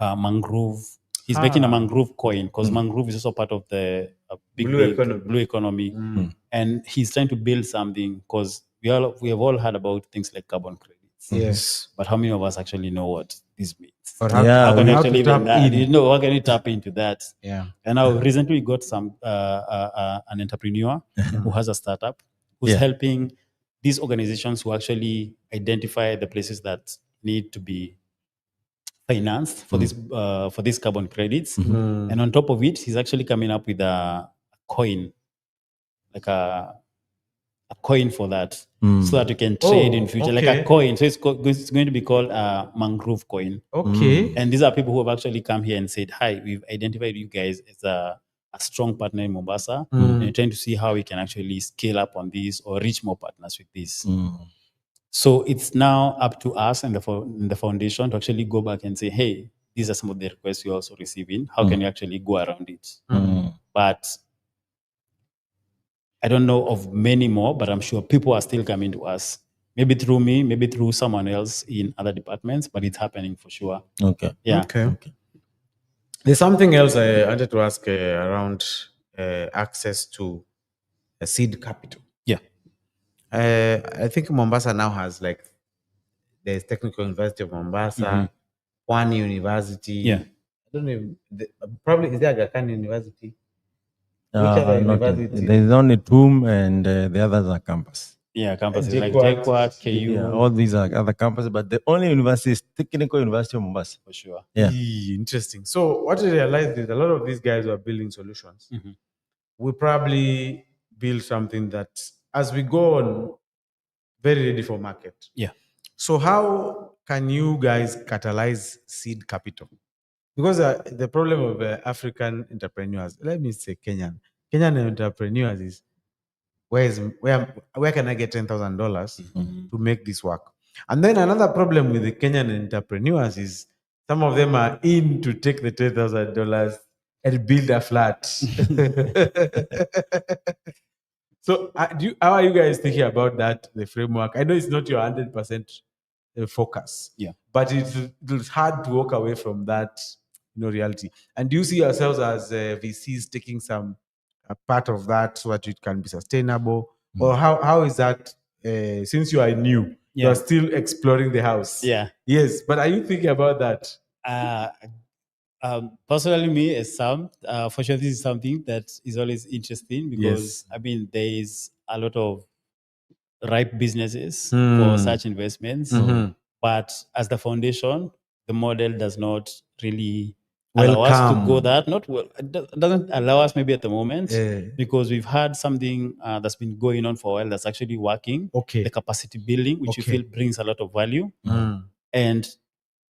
G: mangrove. He's making a mangrove coin because mangrove is also part of the blue economy. And he's trying to build something because we have all heard about things like carbon credits.
H: Yes.
G: But how many of us actually know what this means?
H: Or how can you tap in?
G: How can you tap into that?
H: Yeah.
G: And now recently we got some an entrepreneur who has a startup who's helping these organizations who actually identify the places that need to be financed for these carbon credits. And on top of it, he's actually coming up with a coin, like a coin for that, so that you can trade in future, like a coin. So it's going to be called a mangrove coin.
H: Okay.
G: And these are people who have actually come here and said, hi, we've identified you guys as a strong partner in Mombasa, and we're trying to see how we can actually scale up on this or reach more partners with this. So it's now up to us and the foundation to actually go back and say, hey, these are some of the requests you're also receiving. How can you actually go around it? But I don't know of many more, but I'm sure people are still coming to us. Maybe through me, maybe through someone else in other departments, but it's happening for sure.
F: Okay.
G: Yeah.
H: Okay. There's something else I wanted to ask around access to seed capital.
G: Yeah.
H: I think Mombasa now has there's Technical University of Mombasa, one university.
G: Yeah.
H: I don't know. Probably is there Aga Khan University? Which other university?
F: There's only TUM and the others are campus.
G: Yeah, campuses like
H: JKUAT,
G: JKUAT, KU.
F: Yeah, all these are other campuses, but the only university is Technical University of Mombasa.
G: For sure.
F: Yeah.
H: Interesting. So what I realized is a lot of these guys who are building solutions. We probably build something that, as we go on, very ready for market.
G: Yeah.
H: So how can you guys catalyze seed capital? Because the problem of African entrepreneurs, let me say Kenyan entrepreneurs is, where can I get $10,000 to make this work? And then another problem with the Kenyan entrepreneurs is some of them are in to take the $10,000 and build a flat. So how are you guys thinking about that, the framework? I know it's not your 100% focus,
G: Yeah.
H: but it's hard to walk away from that, reality. And do you see yourselves as VCs taking some part of that so that it can be sustainable? Or how is that? Since you are new, you are still exploring the house.
G: Yeah.
H: Yes, but are you thinking about that?
G: Personally, me as Sam, for sure, this is something that is always interesting because
H: Yes.
G: there is a lot of ripe businesses
H: Hmm.
G: for such investments,
H: Mhm.
G: but as the foundation, the model does not really allow us to go
H: Welcome.
G: that. Not well, it doesn't allow us maybe at the moment
H: Eh.
G: because we've had something that's been going on for a while that's actually working.
H: Okay.
G: The capacity building, which we
H: Okay.
G: feel brings a lot of value,
H: Mm.
G: and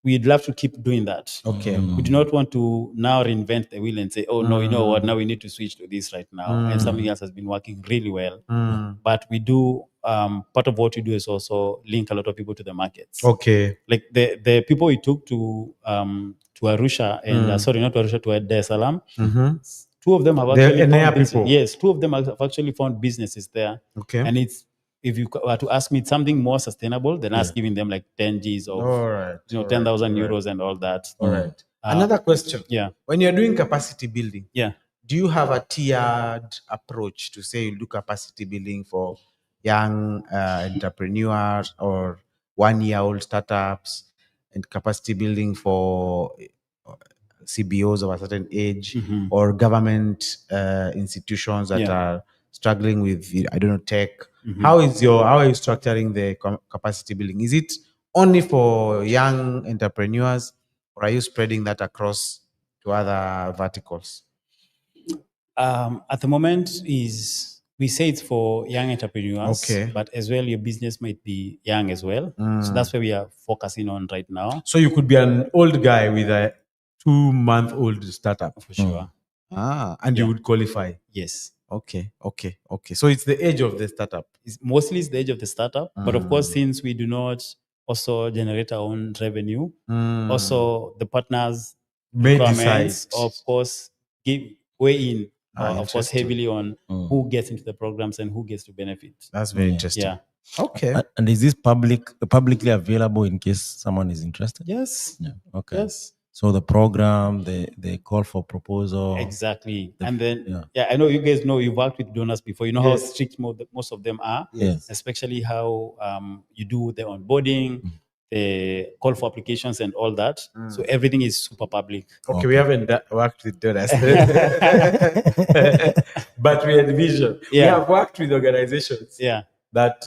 G: we'd love to keep doing that.
H: Okay.
G: We do not want to now reinvent the wheel and say, oh, no, you know what, now we need to switch to this right now. And something else has been working really well.
H: Mm.
G: But we do, part of what we do is also link a lot of people to the markets.
H: Okay.
G: Like the people we took to Arusha and, sorry, not to Arusha, to Dar es Salaam, two of them have
H: The
G: actually
H: Enea
G: found
H: people.
G: yes, two of them have actually found businesses there.
H: Okay.
G: And it's, if you were to ask me, it's something more sustainable than us giving them like 10 Gs of
H: All right.
G: 10,000 euros and all that.
H: All right. Another question.
G: Yeah.
H: When you're doing capacity building,
G: Yeah.
H: do you have a tiered approach to say you do capacity building for young entrepreneurs or 1-year-old startups and capacity building for CBOs of a certain age or government institutions that are struggling with, I don't know, tech? How are you structuring the capacity building? Is it only for young entrepreneurs, or are you spreading that across to other verticals?
G: At the moment is we say it's for young entrepreneurs,
H: Okay.
G: but as well your business might be young as well. So that's where we are focusing on right now.
H: So you could be an old guy with a 2-month-old startup.
G: For sure.
H: And you would qualify.
G: Yes.
H: Okay. So it's the age of the startup.
G: It's mostly the age of the startup, but of course, since we do not also generate our own revenue, also the partners'
H: May
G: requirements,
H: decide.
G: of course, weigh in, of course,
H: Interesting.
G: heavily on who gets into the programs and who gets to benefit.
H: That's very interesting.
G: Yeah.
H: Okay.
F: And is this publicly available in case someone is interested?
G: Yes.
F: Yeah. Okay.
G: Yes.
F: So the program, the call for proposal.
G: Exactly. And then,
F: yeah.
G: I know you guys know you've worked with donors before. You know how
H: Yes.
G: strict most of them are.
F: Yes.
G: Especially how you do the onboarding, the call for applications, and all that. So everything is super public.
H: Okay, we haven't worked with donors, but we envision. We
G: Yeah.
H: have worked with organizations
G: Yeah.
H: that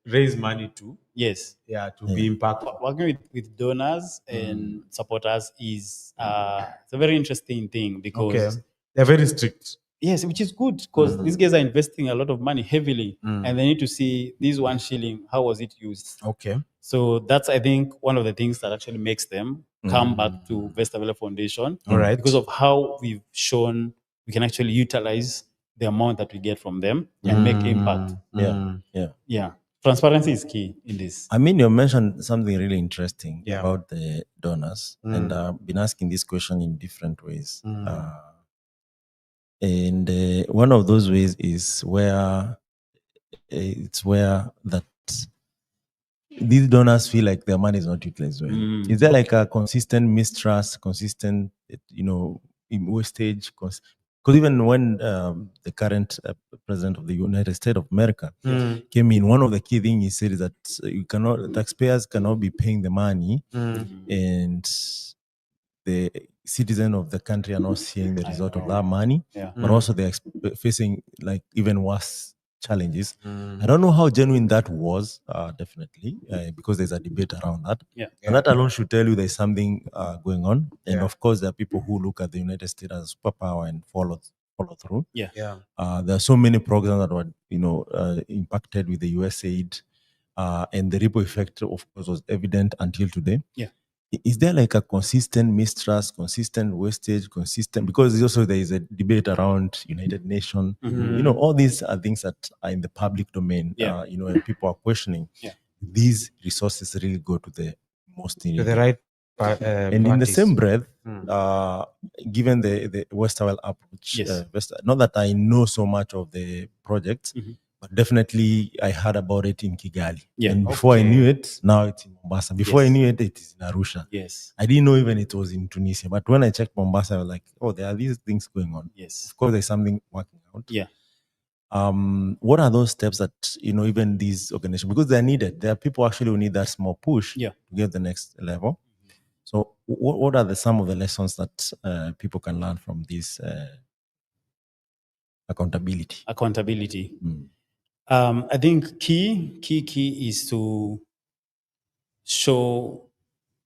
H: raise money to
G: Yes.
H: be impactful.
G: Working with donors and supporters is it's a very interesting thing because
H: They're very strict.
G: yes, which is good because these guys are investing a lot of money heavily, and they need to see this 1 shilling, how was it used?
H: Okay.
G: So that's, I think, one of the things that actually makes them come back to Vestavela Foundation.
H: All right.
G: Because of how we've shown we can actually utilize the amount that we get from them and make impact. Yeah. Transparency is key in this.
F: I mean, you mentioned something really interesting
H: Yeah.
F: about the donors, and I've been asking this question in different ways. And one of those ways is where that these donors feel like their money is not utilized well. Is there like a consistent mistrust, consistent, in wastage? Because even when the current president of the United States of America came in, one of the key things he said is that taxpayers cannot be paying the money, and the citizen of the country are not seeing the result of that money, but also they're facing like even worse challenges. I don't know how genuine that was, definitely, because there's a debate around that. And that alone should tell you there's something going on. And of course, there are people who look at the United States as a superpower and follow through. There are so many programs that were, impacted with the US aid, and the ripple effect, of course, was evident until today. Is there like a consistent mistrust, consistent wastage, because also there is a debate around United Nations. All these are things that are in the public domain. And people are questioning these resources really go to the most needed.
H: To the right
F: and in the same breath, given the Westerwell approach, not that I know so much of the projects, But definitely, I heard about it in Kigali.
G: Yeah.
F: And before I
H: Okay.
F: knew it, now it's in Mombasa. Before I
G: Yes.
F: knew it, it is in Arusha.
G: Yes.
F: I didn't know even it was in Tunisia. But when I checked Mombasa, I was like, oh, there are these things going on.
G: Yes.
F: Of course, there's something working out.
G: Yeah.
F: What are those steps that, even these organizations, because they're needed, there are people actually who need that small push
G: Yeah.
F: to get the next level. So what are some of the lessons that people can learn from this accountability?
G: Accountability.
F: Mm.
G: I think key is to show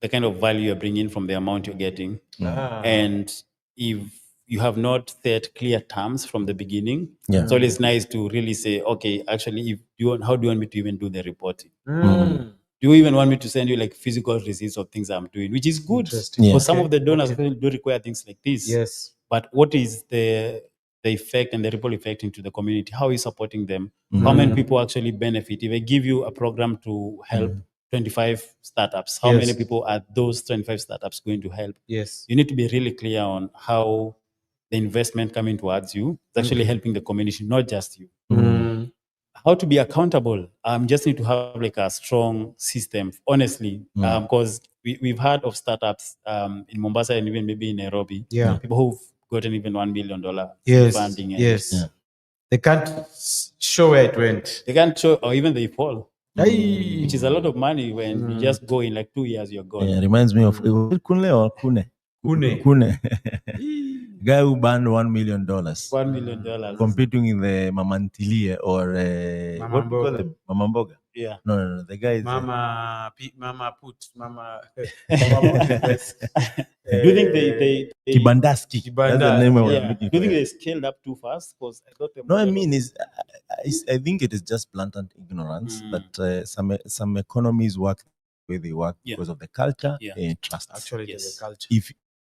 G: the kind of value you're bringing from the amount you're getting. And if you have not set clear terms from the beginning,
F: Yeah.
G: it's always nice to really say, okay, actually, if you want, how do you want me to even do the reporting? Do you even want me to send you like physical receipts of things I'm doing, which is good
H: Interesting.
F: Yeah.
G: because some
H: Okay,
G: of the donors
H: okay.
G: do require things like this.
H: Yes.
G: But what is the effect and the ripple effect into the community? How are you supporting them? How many people actually benefit? If I give you a program to help 25 startups, how many
H: Yes.
G: people are those 25 startups going to help?
H: Yes.
G: You need to be really clear on how the investment coming towards you is actually helping the community, not just you. How to be accountable? Just need to have like a strong system, honestly, because we've heard of startups in Mombasa and even maybe in Nairobi,
H: Yeah.
G: people who've gotten even $1 million
H: Yes.
G: funding. And
H: Yes. They can't show where it went.
G: they can't show, or even they fall,
H: Aye.
G: which is a lot of money when you just go in like 2 years, you're gone.
F: Yeah, reminds me of Kunle or Kune?
H: Kune.
F: Guy who burned $1 million
G: $1 million.
F: competing in the Mamantilie or
H: Mama
F: what do you call
H: Mboga.
F: them? Mama Mboga.
G: Yeah.
F: No. The guy is
H: Mama Put. Mama Put is best.
G: Do you think they
F: Kibandaski. That's the name I was
G: yeah.
F: looking
G: Do you think
F: for.
G: they scaled up too fast? Because I thought the
F: No, I
G: model
F: mean,
G: was-
F: I think it is just blatant ignorance that some economies work the way they work
G: Yeah.
F: because of the culture
G: Yeah.
F: and trust.
H: Actually, it is
G: Yes.
H: a culture.
F: If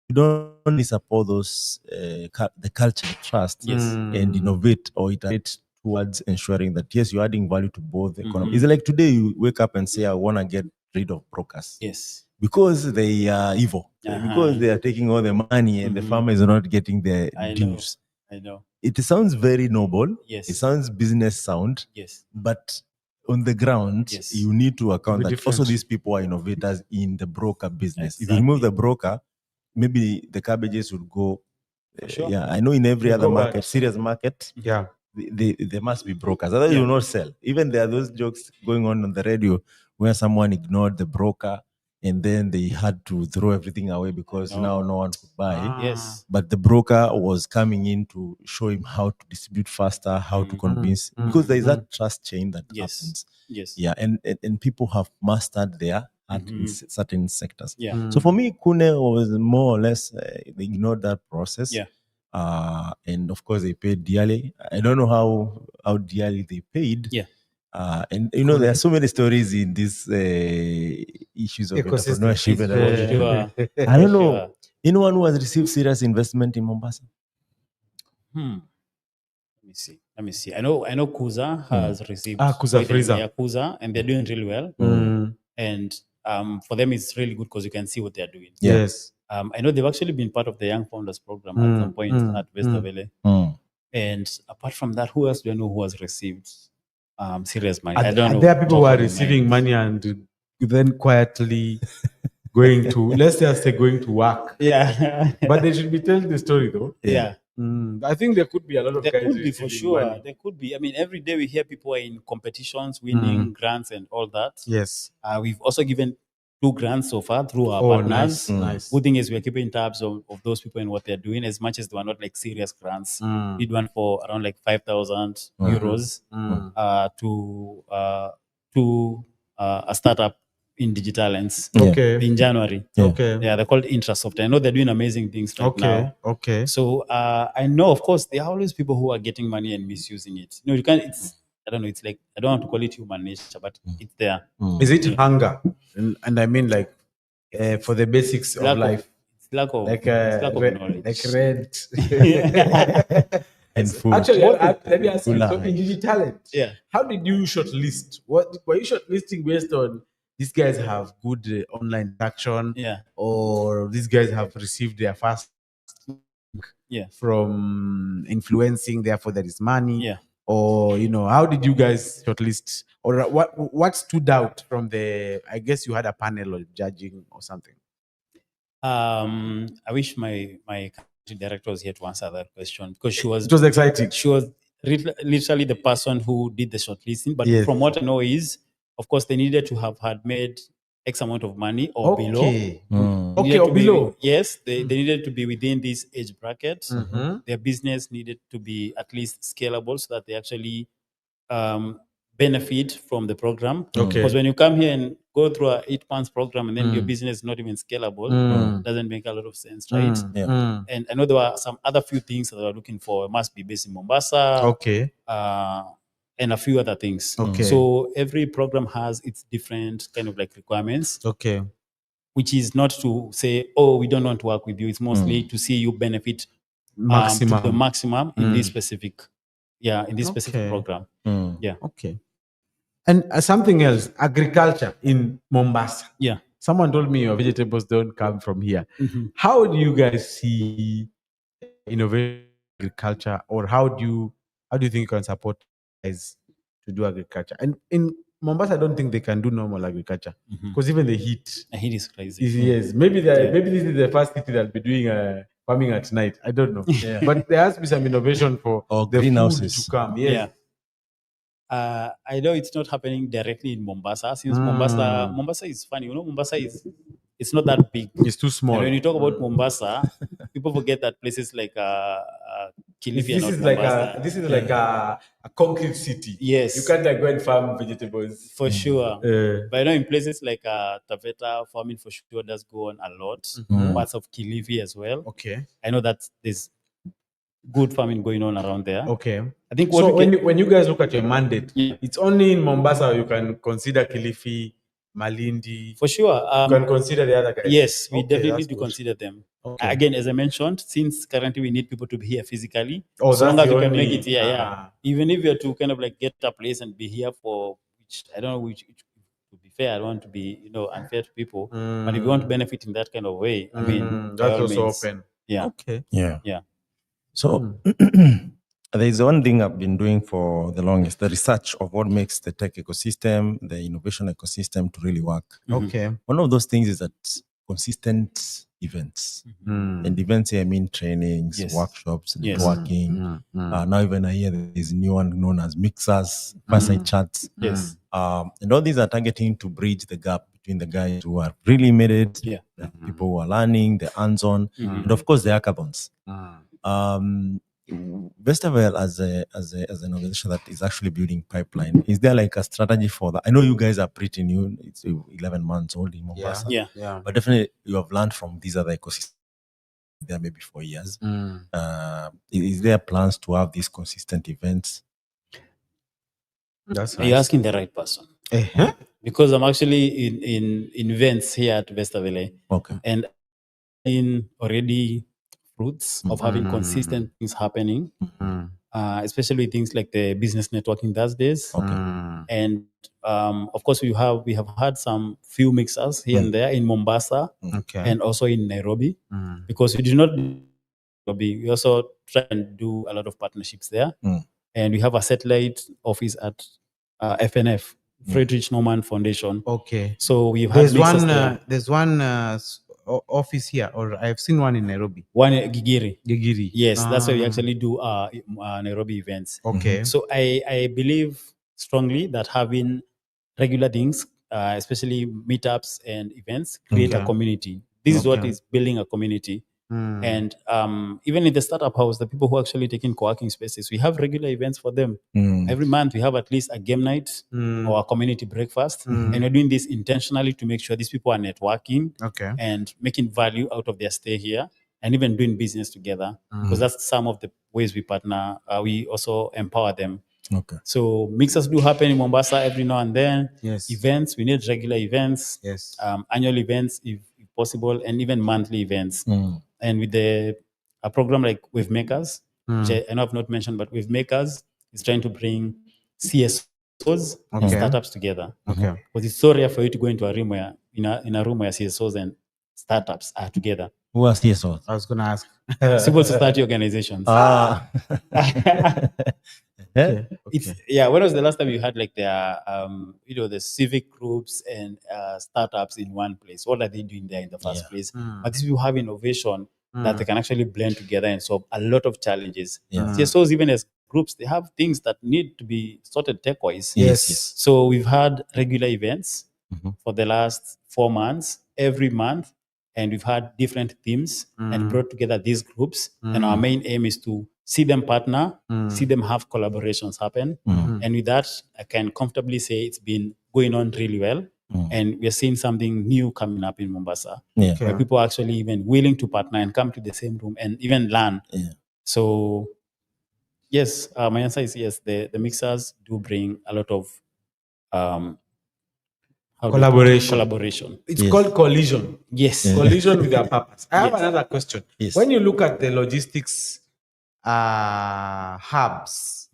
F: you don't only support those the culture, trust,
G: Yes.
F: and innovate or iterate towards ensuring that yes, you're adding value to both the economy.
G: Mhm.
F: It's like today you wake up and say, I want to get rid of brokers
G: Yes.
F: because they are evil, because they are taking all the money and the farmers are not getting their
G: I know.
F: dues.
G: I know.
F: It sounds very noble.
G: Yes.
F: It sounds business sound,
G: Yes.
F: but on the ground,
G: Yes.
F: you need to account
H: Be
F: that also
H: different.
F: these people are innovators in the broker business. If you remove the broker, maybe the cabbages would go.
G: sure.
F: Yeah, I know in every
H: Will
F: other
H: go
F: market,
H: bad.
F: serious market,
H: Yeah.
F: there must be brokers. Otherwise,
G: Yeah.
F: you will not sell. Even there are those jokes going on the radio where someone ignored the broker and then they had to throw everything away because now no one could buy.
G: Yes.
F: But the broker was coming in to show him how to distribute faster, how to convince, because there is that trust chain that
G: Yes.
F: happens.
G: Yes.
F: Yeah, and people have mastered their art in certain sectors.
G: Yeah.
F: So for me, Kune was more or less they ignored that process.
G: Yeah.
F: And of course they paid dearly. I don't know how dearly they paid.
G: Yeah.
F: And there are so many stories in these issues of
H: Ecosystem.
F: entrepreneurship.
G: Sure.
F: I don't know
G: Sure.
F: anyone who has received serious investment in Mombasa.
G: Let me see. I know Kuza has received
H: Kuza
G: quite a-
H: Freezer.
G: yeah, Kuza, and they're doing really well. And for them, it's really good because you can see what they're doing.
F: Yeah.
H: Yes.
G: I know they've actually been part of the Young Founders Program at some point at Vestavele. And apart from that, who else do I know who has received serious money? I don't know.
H: There are people who
G: top
H: are
G: of my
H: receiving
G: mind.
H: money and then quietly going to, let's just say, going to work.
G: Yeah.
H: But they should be telling the story, though.
G: Yeah.
H: I think there could be a lot of
G: There
H: guys
G: could be for
H: receiving
G: sure.
H: money.
G: There could be. I mean, every day we hear people are in competitions, winning grants and all that.
H: Yes.
G: We've also given 2 grants so far through our
H: Oh,
G: partners.
H: nice.
G: Good thing is we're keeping tabs of those people and what they're doing, as much as they are not like serious grants. Did one for around like 5,000 euros to a startup in Digitalents
H: Okay.
G: in January.
H: Okay.
G: Yeah, they're called Intrasoft. I know they're doing amazing things right now.
H: Okay.
G: So I know, of course, there are always people who are getting money and misusing it. You can't. I don't know. It's like, I don't want to call it human nature, but it's there.
H: Is it hunger? And I mean, like, for the basics of
G: Lack
H: life.
G: It's lack of,
H: Like,
G: it's lack of knowledge.
H: like rent.
F: And food.
H: Actually, let me ask you.
F: Food.
H: So in Digitalent,
G: Yeah.
H: how did you shortlist? What were you shortlisting based on? These guys have good online traction,
G: Yeah.
H: or these guys have received their first
G: Yeah.
H: from influencing. Therefore, there is money.
G: Yeah.
H: or how did you guys shortlist, or what stood out from the? I guess you had a panel of judging or something.
G: I wish my country director was here to answer that question, because she was
H: It was exciting.
G: literally the person who did the shortlisting. But
H: Yes.
G: from what I know is, of course, they needed to have had made X amount of money or below.
H: Okay.
G: They
H: Okay,
G: needed
H: or
G: to be-
H: below.
G: yes, they needed to be within this age bracket.
H: Mhm.
G: Their business needed to be at least scalable so that they actually benefit from the program.
H: Okay.
G: Because when you come here and go through a 8 months program and then your business is not even scalable, doesn't make a lot of sense, right? And I know there were some other few things that they were looking for. It must be based in Mombasa.
H: Okay.
G: And a few other things.
H: Okay.
G: So every program has its different kind of like requirements,
H: Okay.
G: which is not to say, oh, we don't want to work with you. It's mostly to see you benefit to the maximum in this specific, specific program. Yeah.
H: Okay. And something else, agriculture in Mombasa.
G: Yeah.
H: Someone told me your vegetables don't come from here. How do you guys see innovation in agriculture, or how do you think you can support guys to do agriculture? And in Mombasa, I don't think they can do normal agriculture because even the heat.
G: The heat is crazy.
H: Yes, maybe maybe this is the first city that'll be doing farming at night. I don't know, but there has to be some innovation for
F: Or
H: the
F: greenhouses.
H: food to come. Yes.
G: Yeah. I know it's not happening directly in Mombasa, since Mombasa is funny. Mombasa it's not that big.
H: It's too small.
G: And when you talk about Mombasa, people forget that places like Kilifi are
H: This
G: not
H: is like
G: Mombasa.
H: like a concrete city.
G: Yes.
H: You can't like go and farm vegetables.
G: For sure.
H: Uh,
G: But I know in places like Taveta, farming for sure does go on a lot. Parts of Kilifi as well.
H: Okay.
G: I know that there's good farming going on around there.
H: Okay.
G: I think
H: So
G: what
H: when you guys look at your mandate,
G: Yeah.
H: it's only in Mombasa you can consider Kilifi, Malindi.
G: for sure.
H: You can consider the other guys.
G: Yes, we
H: Okay,
G: definitely
H: that's
G: do
H: good.
G: consider them.
H: Okay.
G: Again, as I mentioned, since currently we need people to be here physically,
H: Oh,
G: so long
H: that's
G: as
H: the
G: we can
H: only-
G: make it here,
H: Ah.
G: even if you're to kind of like get a place and be here for, which I don't know, which to be fair, I don't want to be unfair to people, but if you want to benefit in that kind of way, I mean, by
H: that's
G: all
H: also
G: means.
H: open.
G: Yeah.
H: Okay.
F: Yeah.
G: Yeah.
F: So there's one thing I've been doing for the longest, the research of what makes the tech ecosystem, the innovation ecosystem to really work.
H: Okay.
F: One of those things is that consistent events. And events here, I mean trainings,
G: Yes.
F: workshops,
G: Yes.
F: networking. Now even I hear there's a new one known as mixers, fireside chats.
G: Yes.
F: And all these are targeting to bridge the gap between the guys who are really made it,
G: Yeah.
F: the people who are learning, the hands-on, and of course the hackathons. Vestavel as an organization that is actually building pipeline, is there like a strategy for that? I know you guys are pretty new; it's 11 months old in Mombasa,
G: Yeah.
H: Yeah.
F: but definitely you have learned from these other ecosystems there maybe for years. Is there plans to have these consistent events?
H: That's
G: You're asking the right person, because I'm actually in events here at Vestavele,
F: Okay.
G: and in already fruits of having consistent things happening, especially things like the business networking Thursdays. And of course, we have had some few mixers here and there in Mombasa
H: Okay.
G: and also in Nairobi, because we do not Nairobi. We also try and do a lot of partnerships there, and we have a satellite office at FNF, Friedrich Naumann Foundation.
H: Okay.
G: So we've had
H: There's one office here, or I've seen one in Nairobi.
G: one at Gigiri.
H: Gigiri.
G: Yes, that's why we actually do Nairobi events.
H: Okay.
G: So I believe strongly that having regular things, especially meetups and events, create a
H: Okay.
G: community. This is what
H: Okay.
G: is building a community. And even in the startup house, the people who actually take in co-working spaces, we have regular events for them. Every month we have at least a game night or a community breakfast. And we're doing this intentionally to make sure these people are networking
H: Okay.
G: and making value out of their stay here, and even doing business together, because that's some of the ways we partner. We also empower them.
F: Okay.
G: So mixers do happen in Mombasa every now and then.
H: Yes.
G: Events, we need regular events.
H: Yes.
G: Annual events if possible, and even monthly events. And with a program like Wave Makers, which I know I've not mentioned, but Wave Makers is trying to bring CSOs and
H: Okay.
G: startups together.
H: Okay.
G: Because it's so rare for you to go into a room where in a room where CSOs and startups are together.
F: Who are CSOs?
H: I was gonna ask.
G: Civil society organizations.
H: Okay.
G: It's when was the last time you had like the civic groups and startups in one place? What are they doing there in the first place? But these people have innovation that they can actually blend together and solve a lot of challenges. CSOs, even as groups, they have things that need to be sorted tech-wise.
H: Yes.
G: So we've had regular events for the last 4 months, every month, and we've had different themes and brought together these groups. And our main aim is to see them partner, see them have collaborations happen. And with that, I can comfortably say it's been going on really well. And we're seeing something new coming up in Mombasa, where people are actually even willing to partner and come to the same room and even learn. So yes, my answer is yes. The mixers do bring a lot of collaboration.
H: It's called collision.
G: Yes.
H: Collision with their purpose. I have
G: Yes.
H: another question.
A: Yes.
H: When you look at the logistics hubs,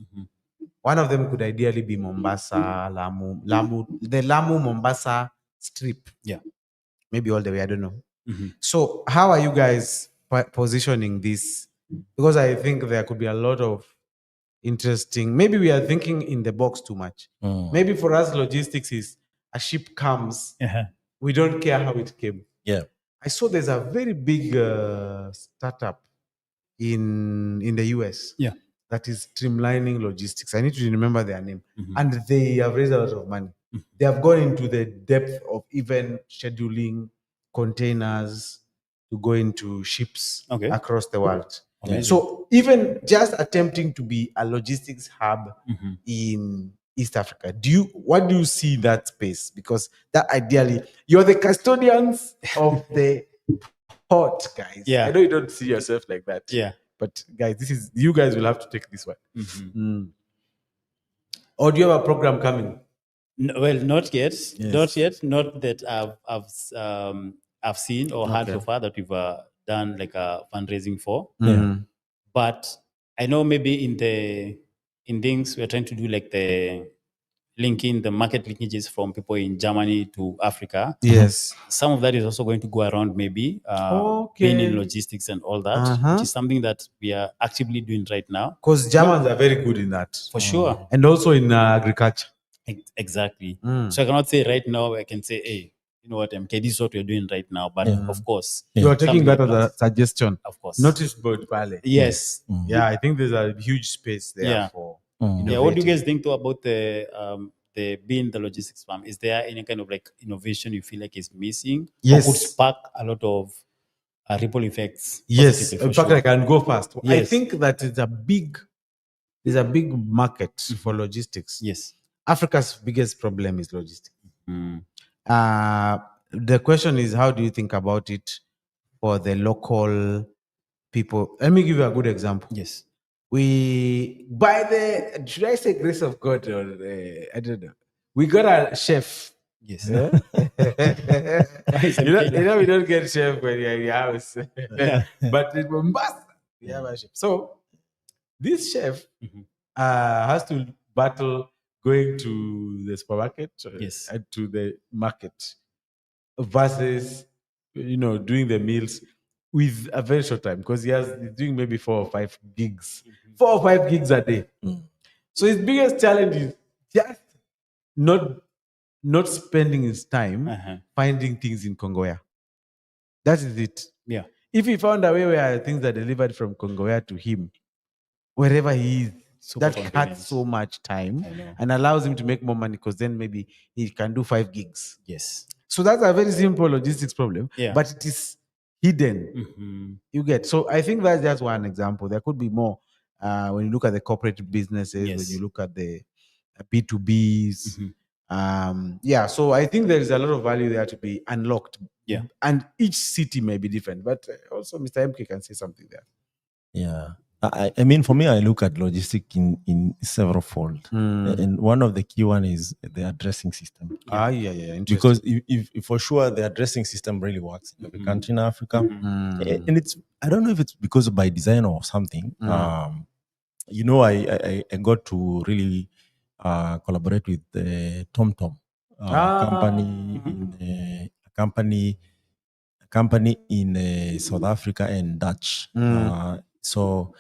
H: one of them could ideally be Mombasa, the Lamu Mombasa strip.
G: Yeah.
H: Maybe all the way, I don't know. So how are you guys positioning this? Because I think there could be a lot of interesting, maybe we are thinking in the box too much. Maybe for us, logistics is a ship comes, we don't care how it came.
A: Yeah.
H: I saw there's a very big startup in the US that is streamlining logistics. I need to remember their name. And they have raised a lot of money. They have gone into the depth of even scheduling containers to go into ships across the world. So even just attempting to be a logistics hub in East Africa, what do you see that space? Because that ideally, you're the custodians of the port, guys.
G: Yeah.
H: I know you don't see yourself like that.
G: Yeah.
H: But guys, you guys will have to take this one. Or do you have a program coming?
G: No, well, not yet. Not yet. Not that I've seen or heard so far that we've done like a fundraising for. But I know maybe in things we're trying to do like the linking the market linkages from people in Germany to Africa.
H: Yes.
G: Some of that is also going to go around maybe being in logistics and all that, which is something that we are actively doing right now.
H: Because Germans are very good in that.
G: For sure.
H: And also in agriculture.
G: Exactly. So I cannot say right now, I can say, hey, you know what, MK, this is what we're doing right now. But of course,
H: you are taking that as a suggestion.
G: Of course.
H: Notice board Pale.
G: Yes.
H: Yeah, I think there's a huge space there for
G: Yeah, what do you guys think though about the being the logistics firm? Is there any kind of like innovation you feel like is missing?
H: Yes.
G: Or could spark a lot of ripple effects?
H: Yes. In fact, I can go fast. I
G: Yes.
H: think that there's a big market for logistics.
G: Yes.
H: Africa's biggest problem is logistics. The question is, how do you think about it for the local people? Let me give you a good example.
G: Yes.
H: We, by the, should I say grace of God, or I don't know, we got a chef.
G: Yes.
H: Yeah? you know, we don't get chef when you're in your house. But in Mombasa, we have a chef. So this chef has to battle going to the supermarket and to the market versus, doing the meals with a very short time, because he's doing maybe 4 or 5 gigs. 4 or 5 gigs a day. So his biggest challenge is just not spending his time finding things in Kongoya. That is it.
G: Yeah.
H: If he found a way where things are delivered from Kongoya to him, wherever he is, that cuts so much time and allows him to make more money, because then maybe he can do 5 gigs.
G: Yes.
H: So that's a very simple logistics problem,
G: Yeah.
H: but it is hidden. You get. So I think that's just one example. There could be more when you look at the corporate businesses, when you look at the B2Bs. So I think there is a lot of value there to be unlocked.
G: Yeah.
H: And each city may be different, but also Mr. MK can say something there.
F: Yeah. I mean, for me, I look at logistics in several fold. And one of the key one is the addressing system. Because if for sure the addressing system really works in every country in Africa. And I don't know if it's because by design or something. I got to really collaborate with the TomTom company in South Africa and Dutch. So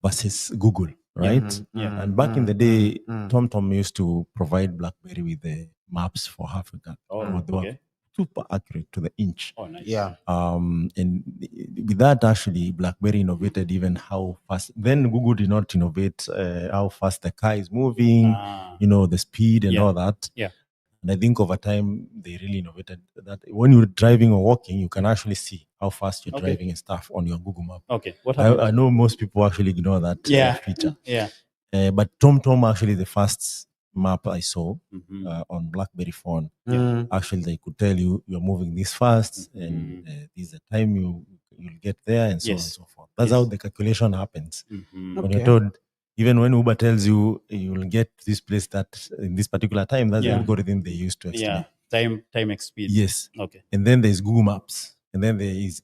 F: versus Google. right?
G: Yeah.
F: And back in the day, TomTom used to provide BlackBerry with the maps for Africa.
G: Oh,
F: They were
G: okay.
F: super accurate to the inch.
G: Oh, nice.
H: Yeah.
F: And with that, actually, BlackBerry innovated even how fast. Then Google did not innovate how fast the car is moving,
G: Ah.
F: the speed and
G: Yeah.
F: all that.
G: Yeah.
F: And I think over time they really innovated that. When you're driving or walking, you can actually see how fast you're
G: Okay.
F: driving and stuff on your Google Map.
G: Okay. What happened?
F: I know most people actually ignore that
G: Yeah.
F: feature.
G: Yeah.
F: But TomTom actually the first map I saw
G: Mhm.
F: on BlackBerry phone.
G: Yeah.
F: Actually, they could tell you you're moving this fast and this is the time you'll get there and so on and
G: Yes.
F: so forth. That's
G: Yes.
F: how the calculation happens.
G: Mhm.
F: When you're told, even when Uber tells you you'll get this place that in this particular time, that's the
G: Yeah.
F: algorithm they use to estimate.
G: Yeah. Time X speed.
F: Yes.
G: Okay.
F: And then there's Google Maps. And then there is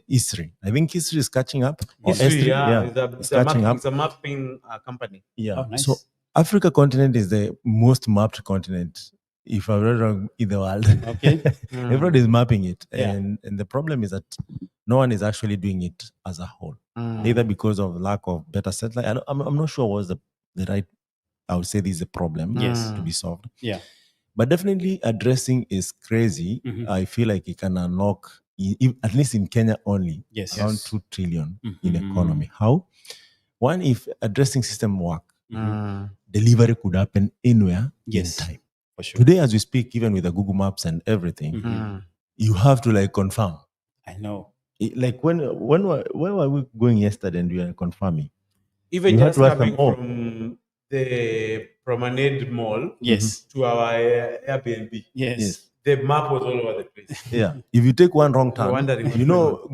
F: History. I think History is catching up. Or
H: History,
F: S3,
H: it's
F: catching up.
H: It's a mapping company.
F: Yeah.
G: Oh, nice.
F: So Africa continent is the most mapped continent, if I'm not wrong, in the world.
G: Okay.
F: Everybody is mapping it.
G: Yeah.
F: And the problem is that no one is actually doing it as a whole. Either because of lack of better satellite. I'm not sure what's the right, I would say this is a problem
G: Yes.
F: to be solved.
G: Yeah.
F: But definitely addressing is crazy.
G: Mhm.
F: I feel like it can unlock, at least in Kenya only,
G: Yes.
F: around
G: Yes.
F: 2 trillion in
G: Mhm.
F: economy. How? One, if addressing system work,
G: Mhm.
F: delivery could happen anywhere
G: Yes.
F: in time.
G: For sure.
F: Today, as we speak, even with the Google Maps and everything,
G: Mhm.
F: you have to confirm.
G: I know.
F: Like when were we going yesterday and we were confirming?
H: Even
F: You had
H: just
F: to ask
H: coming
F: them,
H: from the Promenade Mall
G: Yes.
H: to our Airbnb,
G: Yes.
H: the map was all over the place.
F: Yeah. If you take one wrong
H: You're
F: turn,
H: wondering what's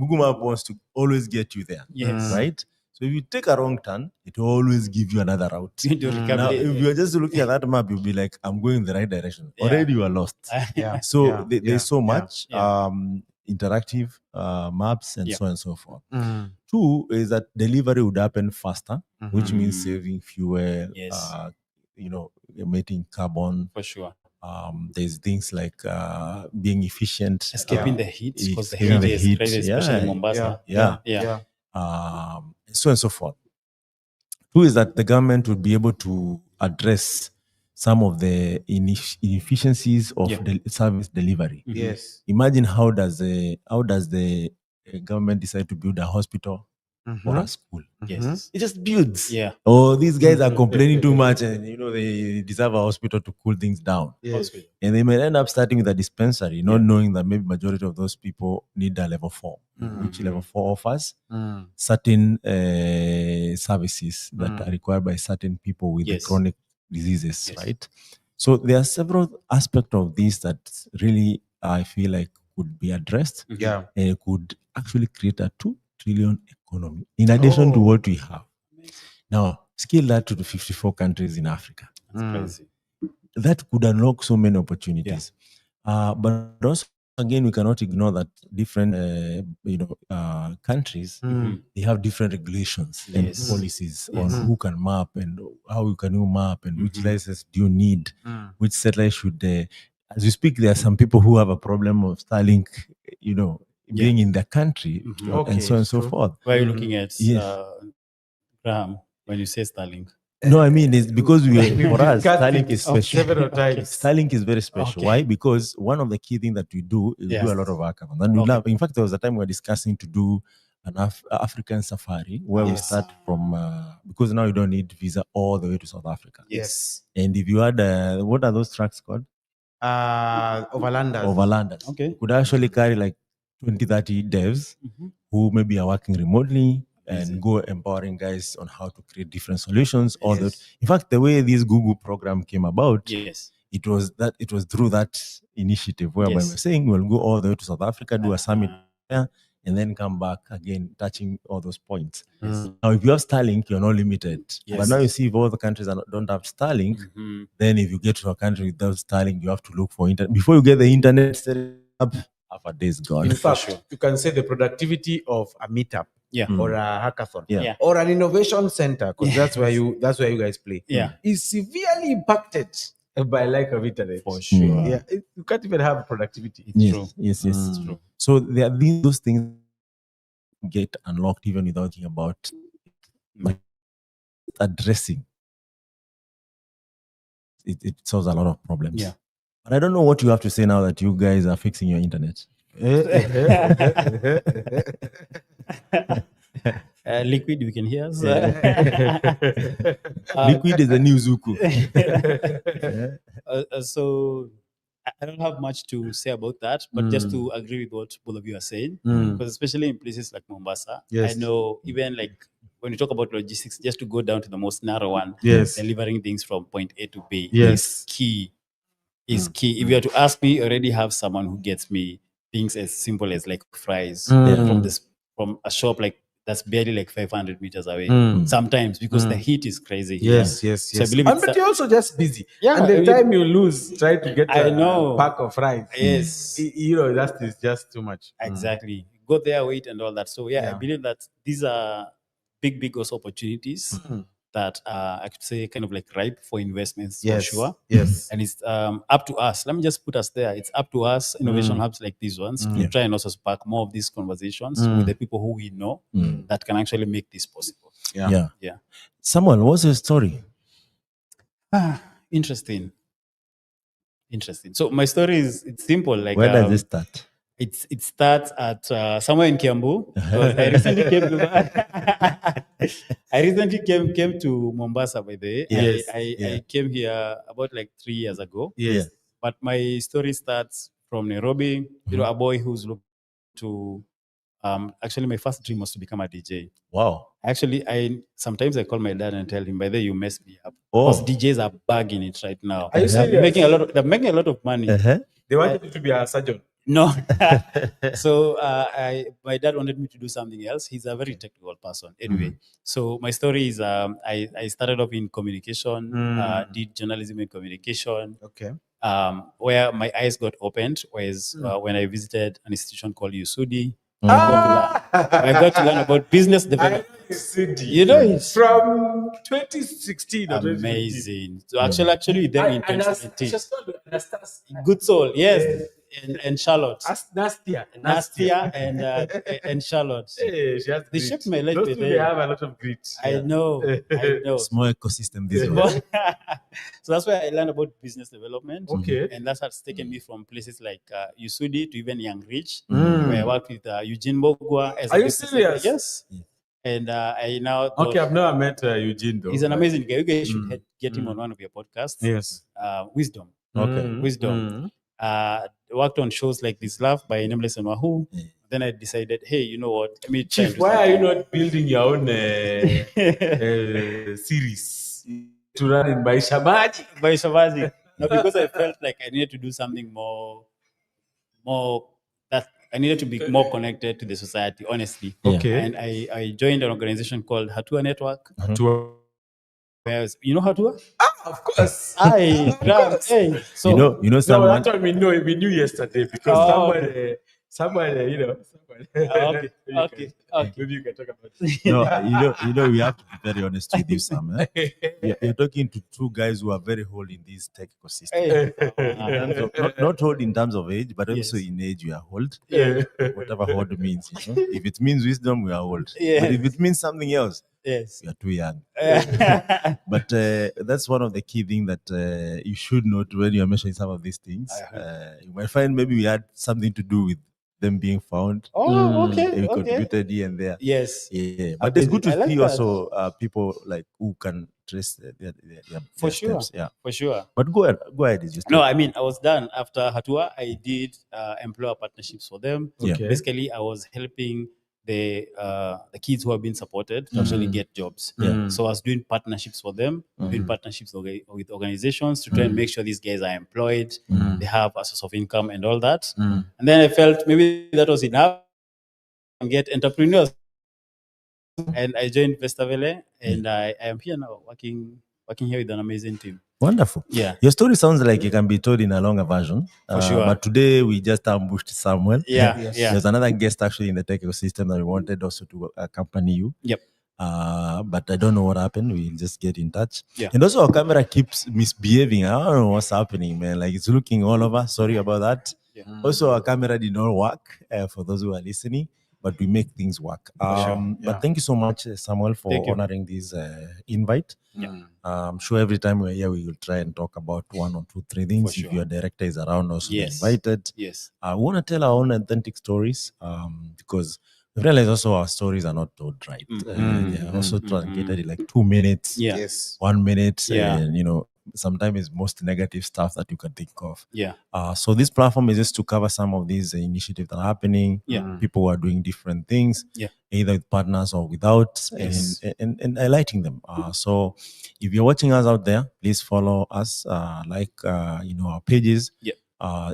F: Google Map wants to always get you there.
G: Yes.
F: Right? So if you take a wrong turn, it will always give you another route.
G: You do
F: Now,
G: recalculate.
F: if you're just looking at that map, you'll be like, I'm going in the right direction.
G: Yeah.
F: Already you are lost.
H: Yeah.
F: So
H: Yeah.
F: there's so much
G: Yeah.
F: interactive maps and
G: Yeah.
F: so on and so forth. Two is that delivery would happen faster, which means
G: Mhm.
F: saving fuel,
G: Yes.
F: emitting carbon.
G: For sure.
F: There's things like being efficient,
G: Escaping the heat, because the
F: escaping
G: heat
F: the
G: is
F: heat.
G: crazy, especially in Mombasa.
F: Yeah.
G: Yeah.
F: So on and so forth. Two is that the government would be able to address some of the inefficiencies of
G: Yeah.
F: the service delivery.
G: Mhm.
H: Yes.
F: Imagine how does the government decide to build a hospital or a school?
G: Yes.
F: It just builds.
G: Yeah.
F: Oh, these guys are complaining too much, and they deserve a hospital to cool things down.
H: Yes.
F: And they may end up starting with a dispensary, not
G: Yeah.
F: knowing that maybe majority of those people need a level 4, which level 4 offers certain services that are required by certain people with the
G: Yes.
F: chronic diseases,
G: Yes.
F: right? So there are several aspects of this that really I feel like could be addressed
H: Yeah.
F: and it could actually create a 2 trillion economy in addition to what we have. Now, scale that to the 54 countries in Africa.
G: That's crazy.
F: That could unlock so many opportunities. But also, again, we cannot ignore that different countries, they have different regulations and
G: Yes.
F: policies
G: Yes.
F: on who can map and how you can map and which license do you need, which satellite should. As we speak, there are some people who have a problem of Starlink, being in the country and so on and so forth.
G: Why are you looking at
F: Yes.
G: Graham when you say Starlink?
F: No, I mean it's because for us
H: discussed
F: Starlink
H: it
F: is special.
H: several times.
F: Starlink is very special.
G: Okay.
F: Why? Because one of the key things that we do is we do a lot of hackathons. And we love. In fact, there was a time we were discussing to do an African safari where we start from because now you don't need visa all the way to South Africa.
H: Yes.
F: And if you had what are those trucks called?
H: Overlanders.
F: Overlanders.
G: Okay.
F: You could actually carry like 20, 30 devs who maybe are working remotely and go empowering guys on how to create different solutions. All that. In fact, the way this Google program came about,
G: Yes.
F: it was through that initiative whereby we're saying we'll go all the way to South Africa, do a summit there, and then come back again, touching all those points. Now, if you have Starlink, you're not limited. But now you see if all the countries don't have Starlink, then if you get to a country without Starlink, you have to look for internet. Before you get the internet set up, half a day is gone.
H: In fact, you can say the productivity of a meetup or a hackathon or an innovation center, because that's where you guys play. Is severely impacted by lack of internet.
G: For sure.
H: Yeah, you can't even have productivity.
F: Yes. It's true. So there are those things get unlocked even without thinking about addressing, it solves a lot of problems.
G: Yeah.
F: But I don't know what you have to say now that you guys are fixing your internet.
G: Liquid, we can hear us.
F: Liquid is the new Zuku.
G: So I don't have much to say about that, but just to agree with what both of you are saying, because especially in places like Mombasa,
H: Yes.
G: I know even like when you talk about logistics, just to go down to the most narrow one,
H: Yes.
G: delivering things from point A to B
H: Yes.
G: is key. Is key. If you are to ask me, I already have someone who gets me things as simple as like fries from a shop like that's barely like 500 meters away. Sometimes because the heat is crazy here.
H: Yes, yes,
G: So I
H: yes.
G: believe
H: And
G: it's
H: but you're also just busy.
G: Yeah,
H: And the
G: I mean-
H: time you lose trying to get
G: I know.
H: a pack of fries.
G: Yes.
H: You know, that is just too much.
G: Exactly. Go there, wait, and all that. So yeah, I
H: Yeah.
G: believe that these are big also opportunities that are, I could say, kind of like ripe for investments for
H: Yes.
G: sure.
H: Yes.
G: And it's up to us. Let me just put us there. It's up to us, innovation hubs like these ones, to try and also spark more of these conversations with the people who we know that can actually make this possible.
F: Yeah.
G: Yeah.
F: Samuel, what's your story?
G: Interesting. So my story it's simple. Like
F: Where does it start?
G: it starts at somewhere in Kiambu. Because I recently came to I recently came to Mombasa by the way.
H: Yes,
G: I came here about like 3 years ago.
H: Yes.
G: But my story starts from Nairobi. You know, a boy who's looking to actually my first dream was to become a DJ.
F: Wow.
G: Actually, sometimes I call my dad and tell him, by the way, you messed me up.
F: Oh.
G: Because DJs are bagging it right now.
H: Are you
G: They're
H: serious?
G: making a lot of money.
H: They wanted you to be a surgeon.
G: No. So my dad wanted me to do something else. He's a very technical person. Anyway, so my story is I started off in communication, did journalism and communication,
H: Okay.
G: where my eyes got opened was when I visited an institution called USUDI. I got to learn about business development. You know it.
H: From 2016 or 2015.
G: Amazing. So actually with them in 2017. Good soul, yes. And Charlotte.
H: Nastia.
G: Nastia and Charlotte.
H: Hey, she has
G: They
H: grit.
G: shaped my life
H: Those
G: with
H: two, they
G: them.
H: have a lot of grit.
G: I know.
F: Small ecosystem this one.
G: So that's where I learned about business development.
H: Okay.
G: And that's what's taken me from places like USUDI to even Young Rich, where I worked with Eugene Bogwa. As
H: Are
G: a
H: you
G: business
H: serious?
G: Yes. And I now thought,
H: Okay, I've never met Eugene though.
G: he's an amazing guy. You guys should get him on one of your podcasts.
H: Yes.
G: Wisdom.
H: Okay.
G: Wisdom. Worked on shows like This Love by Nameless and Wahoo. Then I decided, hey, you know what? Let me try and
H: Chief,
G: do
H: why are you
G: something.
H: not building your own series to run in Baisha Magic?
G: By Shavazi. No, because I felt like I needed to do something more that I needed to be more connected to the society, honestly.
H: Okay.
G: And I joined an organization called Hatua Network. Where, you know Hatua?
H: Of course.
G: Hey, hey. So
F: you know
H: No,
F: someone.
H: that's what we knew yesterday because
G: Oh,
H: somebody, you know.
G: Okay.
H: Maybe you can talk about
F: No, we have to be very honest with you, Sam. You're talking to two guys who are very old in this tech ecosystem.
G: Hey.
F: In terms of, not old in terms of age, but also
G: Yes.
F: in age we are old.
G: Yeah.
F: Whatever old means, you know. If it means wisdom, we are old.
G: Yes.
F: But if it means something else,
G: Yes.
F: we are too young. But that's one of the key things that you should note when you're mentioning some of these things. You might find maybe we had something to do with them being found.
G: Oh, okay.
F: We
G: Okay.
F: contributed here and there.
G: Yes.
F: Yeah, but it's good
G: I
F: to
G: like
F: see
G: that.
F: also people like who can trace their
G: For
F: their
G: sure.
F: steps. Yeah,
G: For sure.
F: but go ahead. It's just
G: No, I mean, I was done after Hatua. I did employer partnerships for them.
H: Okay.
G: Basically, I was helping the kids who have been supported to actually get jobs.
F: Yeah.
G: So I was doing partnerships for them, doing partnerships with organizations to try and make sure these guys are employed, they have a source of income and all that. And then I felt maybe that was enough and get entrepreneurs. And I joined Vestavele, and I am here now working here with an amazing team.
F: Wonderful.
G: Yeah.
F: Your story sounds like it can be told in a longer version.
G: For sure.
F: But today we just ambushed Samuel.
G: Yeah. Yes. Yeah.
F: There's another guest actually in the tech ecosystem that we wanted also to accompany you.
G: Yep.
F: But I don't know what happened. We'll just get in touch.
G: Yeah.
F: And also our camera keeps misbehaving. I don't know what's happening, man. Like it's looking all over. Sorry about that.
G: Yeah.
F: Also our camera did not work for those who are listening. but we make things work. But thank you so much, Samuel, for
G: Thank you.
F: honoring this invite. I'm sure every time we're here, we will try and talk about 1 or 2, 3 things.
G: sure.
F: If your director is around, also be
G: Yes.
F: invited.
G: Yes.
F: We want to tell our own authentic stories because we realize also our stories are not told right. They are also truncated in like 2 minutes,
G: Yeah.
H: Yes.
F: 1 minute,
G: Yeah.
F: and sometimes it's most negative stuff that you can think of.
G: Yeah.
F: So this platform is just to cover some of these initiatives that are happening.
G: Yeah.
F: People who are doing different things,
G: Yeah.
F: either with partners or without,
G: Yes.
F: and highlighting them. So if you're watching us out there, please follow us, our pages.
G: Yeah.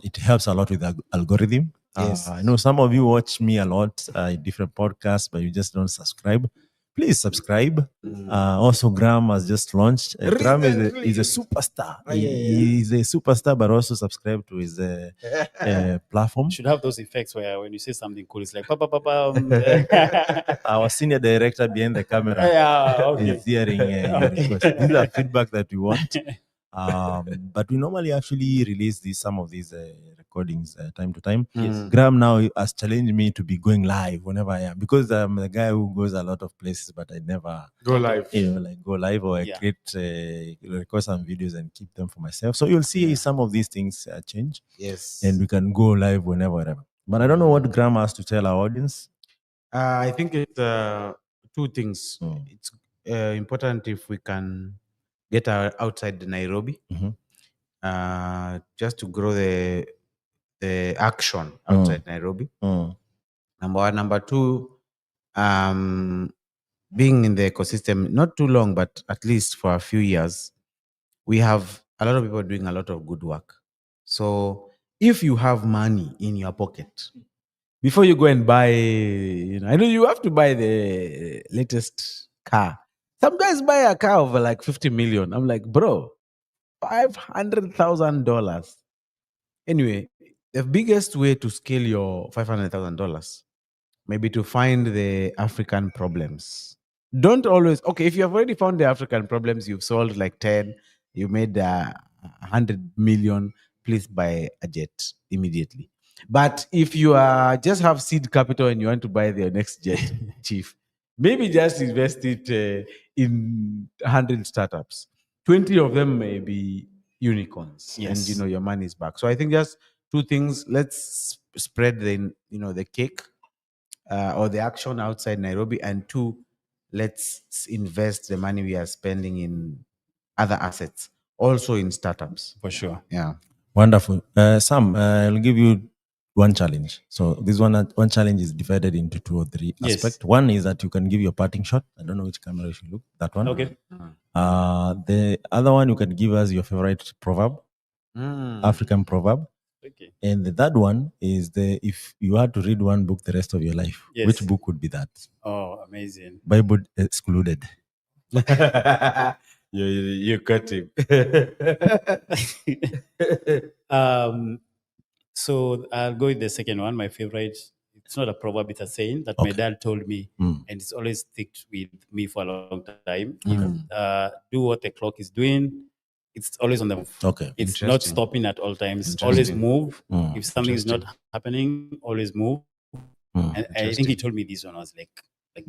F: It helps a lot with the algorithm.
H: Yes.
F: I know some of you watch me a lot in different podcasts, but you just don't subscribe. Please subscribe. Also, Graham has just launched. Graham is a superstar. He's a superstar, but also subscribe to his platform.
G: You should have those effects where when you say something cool, it's like pa pa pa pa.
F: Our senior director behind the camera is hearing your request. These are feedback that we want. But we normally actually release some of these recordings time to time. Graham now has challenged me to be going live whenever I am, because I'm the guy who goes a lot of places, but I never
H: Go live.
F: go live, or I create record some videos and keep them for myself. So you'll see some of these things change.
H: Yes.
F: And we can go live whenever. But I don't know what Graham has to tell our audience.
H: I think it's 2 things. It's important if we can get outside Nairobi, just to grow the action outside Nairobi. Number 1. Number 2, being in the ecosystem not too long, but at least for a few years, we have a lot of people doing a lot of good work. So if you have money in your pocket, before you go and buy, I know you have to buy the latest car. Some guys buy a car of like 50 million. I'm like, bro, $500,000. Anyway, the biggest way to scale your $500,000 maybe to find the African problems. Don't always, okay, if you have already found the African problems, you've solved like 10, you made 100 million, please buy a jet immediately. But if you just have seed capital and you want to buy the next jet, chief, maybe just invest it in 100 startups. 20 of them may be unicorns, and your money is back. So I think just 2 things. Let's spread the cake or the action outside Nairobi, and 2, let's invest the money we are spending in other assets, also in startups.
G: For sure.
H: Yeah.
F: Wonderful. Sam, I'll give you one challenge. So this one challenge is divided into 2 or 3 aspects. One is that you can give your parting shot. I don't know which camera you should look. That one.
G: Okay.
F: The other one, you can give us your favorite proverb, African proverb.
G: Okay.
F: And the third one is if you had to read one book the rest of your life, which book would be that?
G: Oh, amazing.
F: Bible excluded.
H: You cut him.
G: So I'll go with the second one. My favorite. It's not a proverb; it's a saying that my dad told me, and it's always sticked with me for a long time. Do what the clock is doing. It's always on the move.
F: Okay.
G: It's not stopping at all times. Always move. If something is not happening, always move. And I think he told me this when I was like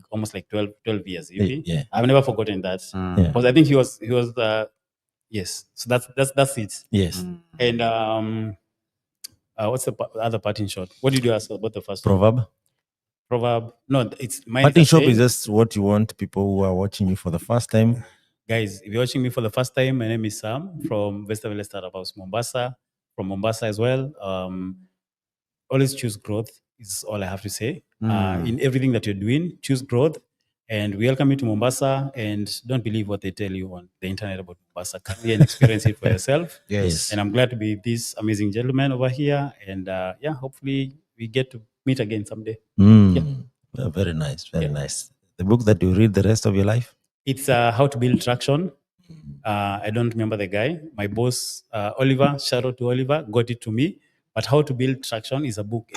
G: almost like 12 years. Okay?
F: Yeah.
G: I've never forgotten that. Because I think he was yes. So that's it.
F: Yes.
G: And what's the other parting shot? What did you ask about the first one? Proverb? No, it's mine.
F: Parting shot is just what you want people who are watching you for the first time.
G: Guys, if you're watching me for the first time, my name is Sam from Vestavele Startup House, Mombasa. From Mombasa as well. Always choose growth is all I have to say. In everything that you're doing, choose growth. And we welcome you to Mombasa. And don't believe what they tell you on the internet about Mombasa. Come here and experience it for yourself.
H: Yes.
G: And I'm glad to be with this amazing gentleman over here. And hopefully we get to meet again someday.
F: Very nice. Very nice. The book that you read the rest of your life?
G: It's How to Build Traction. I don't remember the guy. My boss, Oliver, shout out to Oliver, got it to me. But How to Build Traction is a book.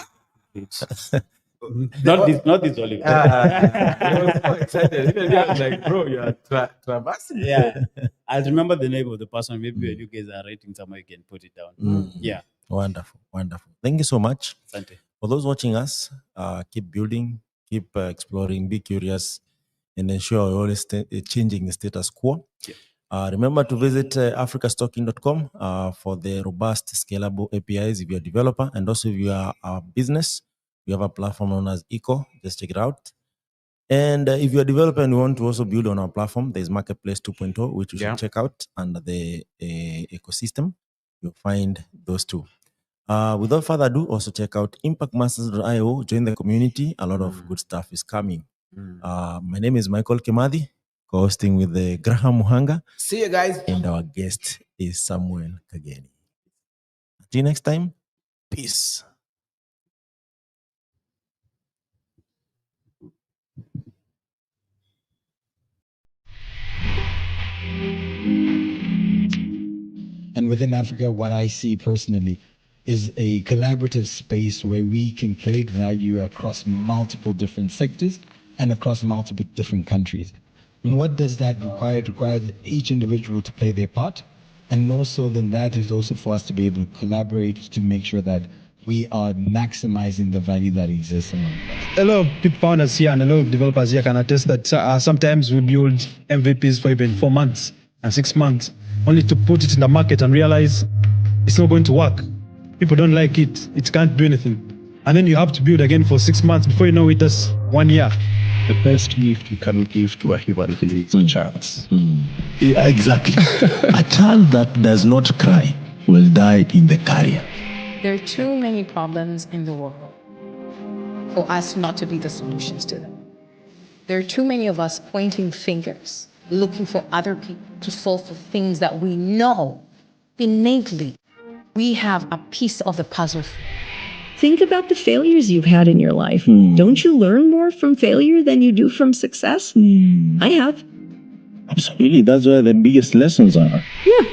G: Not this Oliver.
H: I was so excited. I was like, bro, you are traversing.
G: Yeah. I'll remember the name of the person. Maybe when you guys are writing somewhere, you can put it down. Yeah.
F: Wonderful. Thank you so much.
G: Asante.
F: For those watching us, keep building, keep exploring, be curious, and ensure you're always changing the status quo. Remember to visit africastocking.com for the robust, scalable APIs if you're a developer, and also if you are a business, we have a platform known as Eco. Just check it out. And if you're a developer and you want to also build on our platform, there's Marketplace 2.0, which you should check out under the ecosystem. You'll find those two. Without further ado, also check out impactmasters.io. Join the community. A lot of good stuff is coming. My name is Michael Kemadi, co-hosting with the Graham Muhanga.
H: See you guys.
F: And our guest is Samuel Kageni. Until next time, peace.
A: And within Africa, what I see personally is a collaborative space where we can create value across multiple different sectors and across multiple different countries. And what does that require? It requires each individual to play their part. And more so than that is also for us to be able to collaborate to make sure that we are maximizing the value that exists among us.
B: A lot of people founders here and a lot of developers here can attest that sometimes we build MVPs for even 4 months and 6 months, only to put it in the market and realize it's not going to work. People don't like it. It can't do anything. And then you have to build again for 6 months. Before you know it, that's 1 year.
C: The best gift you can give to a human being is a chance. Exactly. A child that does not cry will die in the career.
D: There are too many problems in the world for us not to be the solutions to them. There are too many of us pointing fingers, looking for other people to solve the things that we know innately we have a piece of the puzzle.
E: Think about the failures you've had in your life. Don't you learn more from failure than you do from success? I have.
C: Absolutely. That's where the biggest lessons are.
E: Yeah.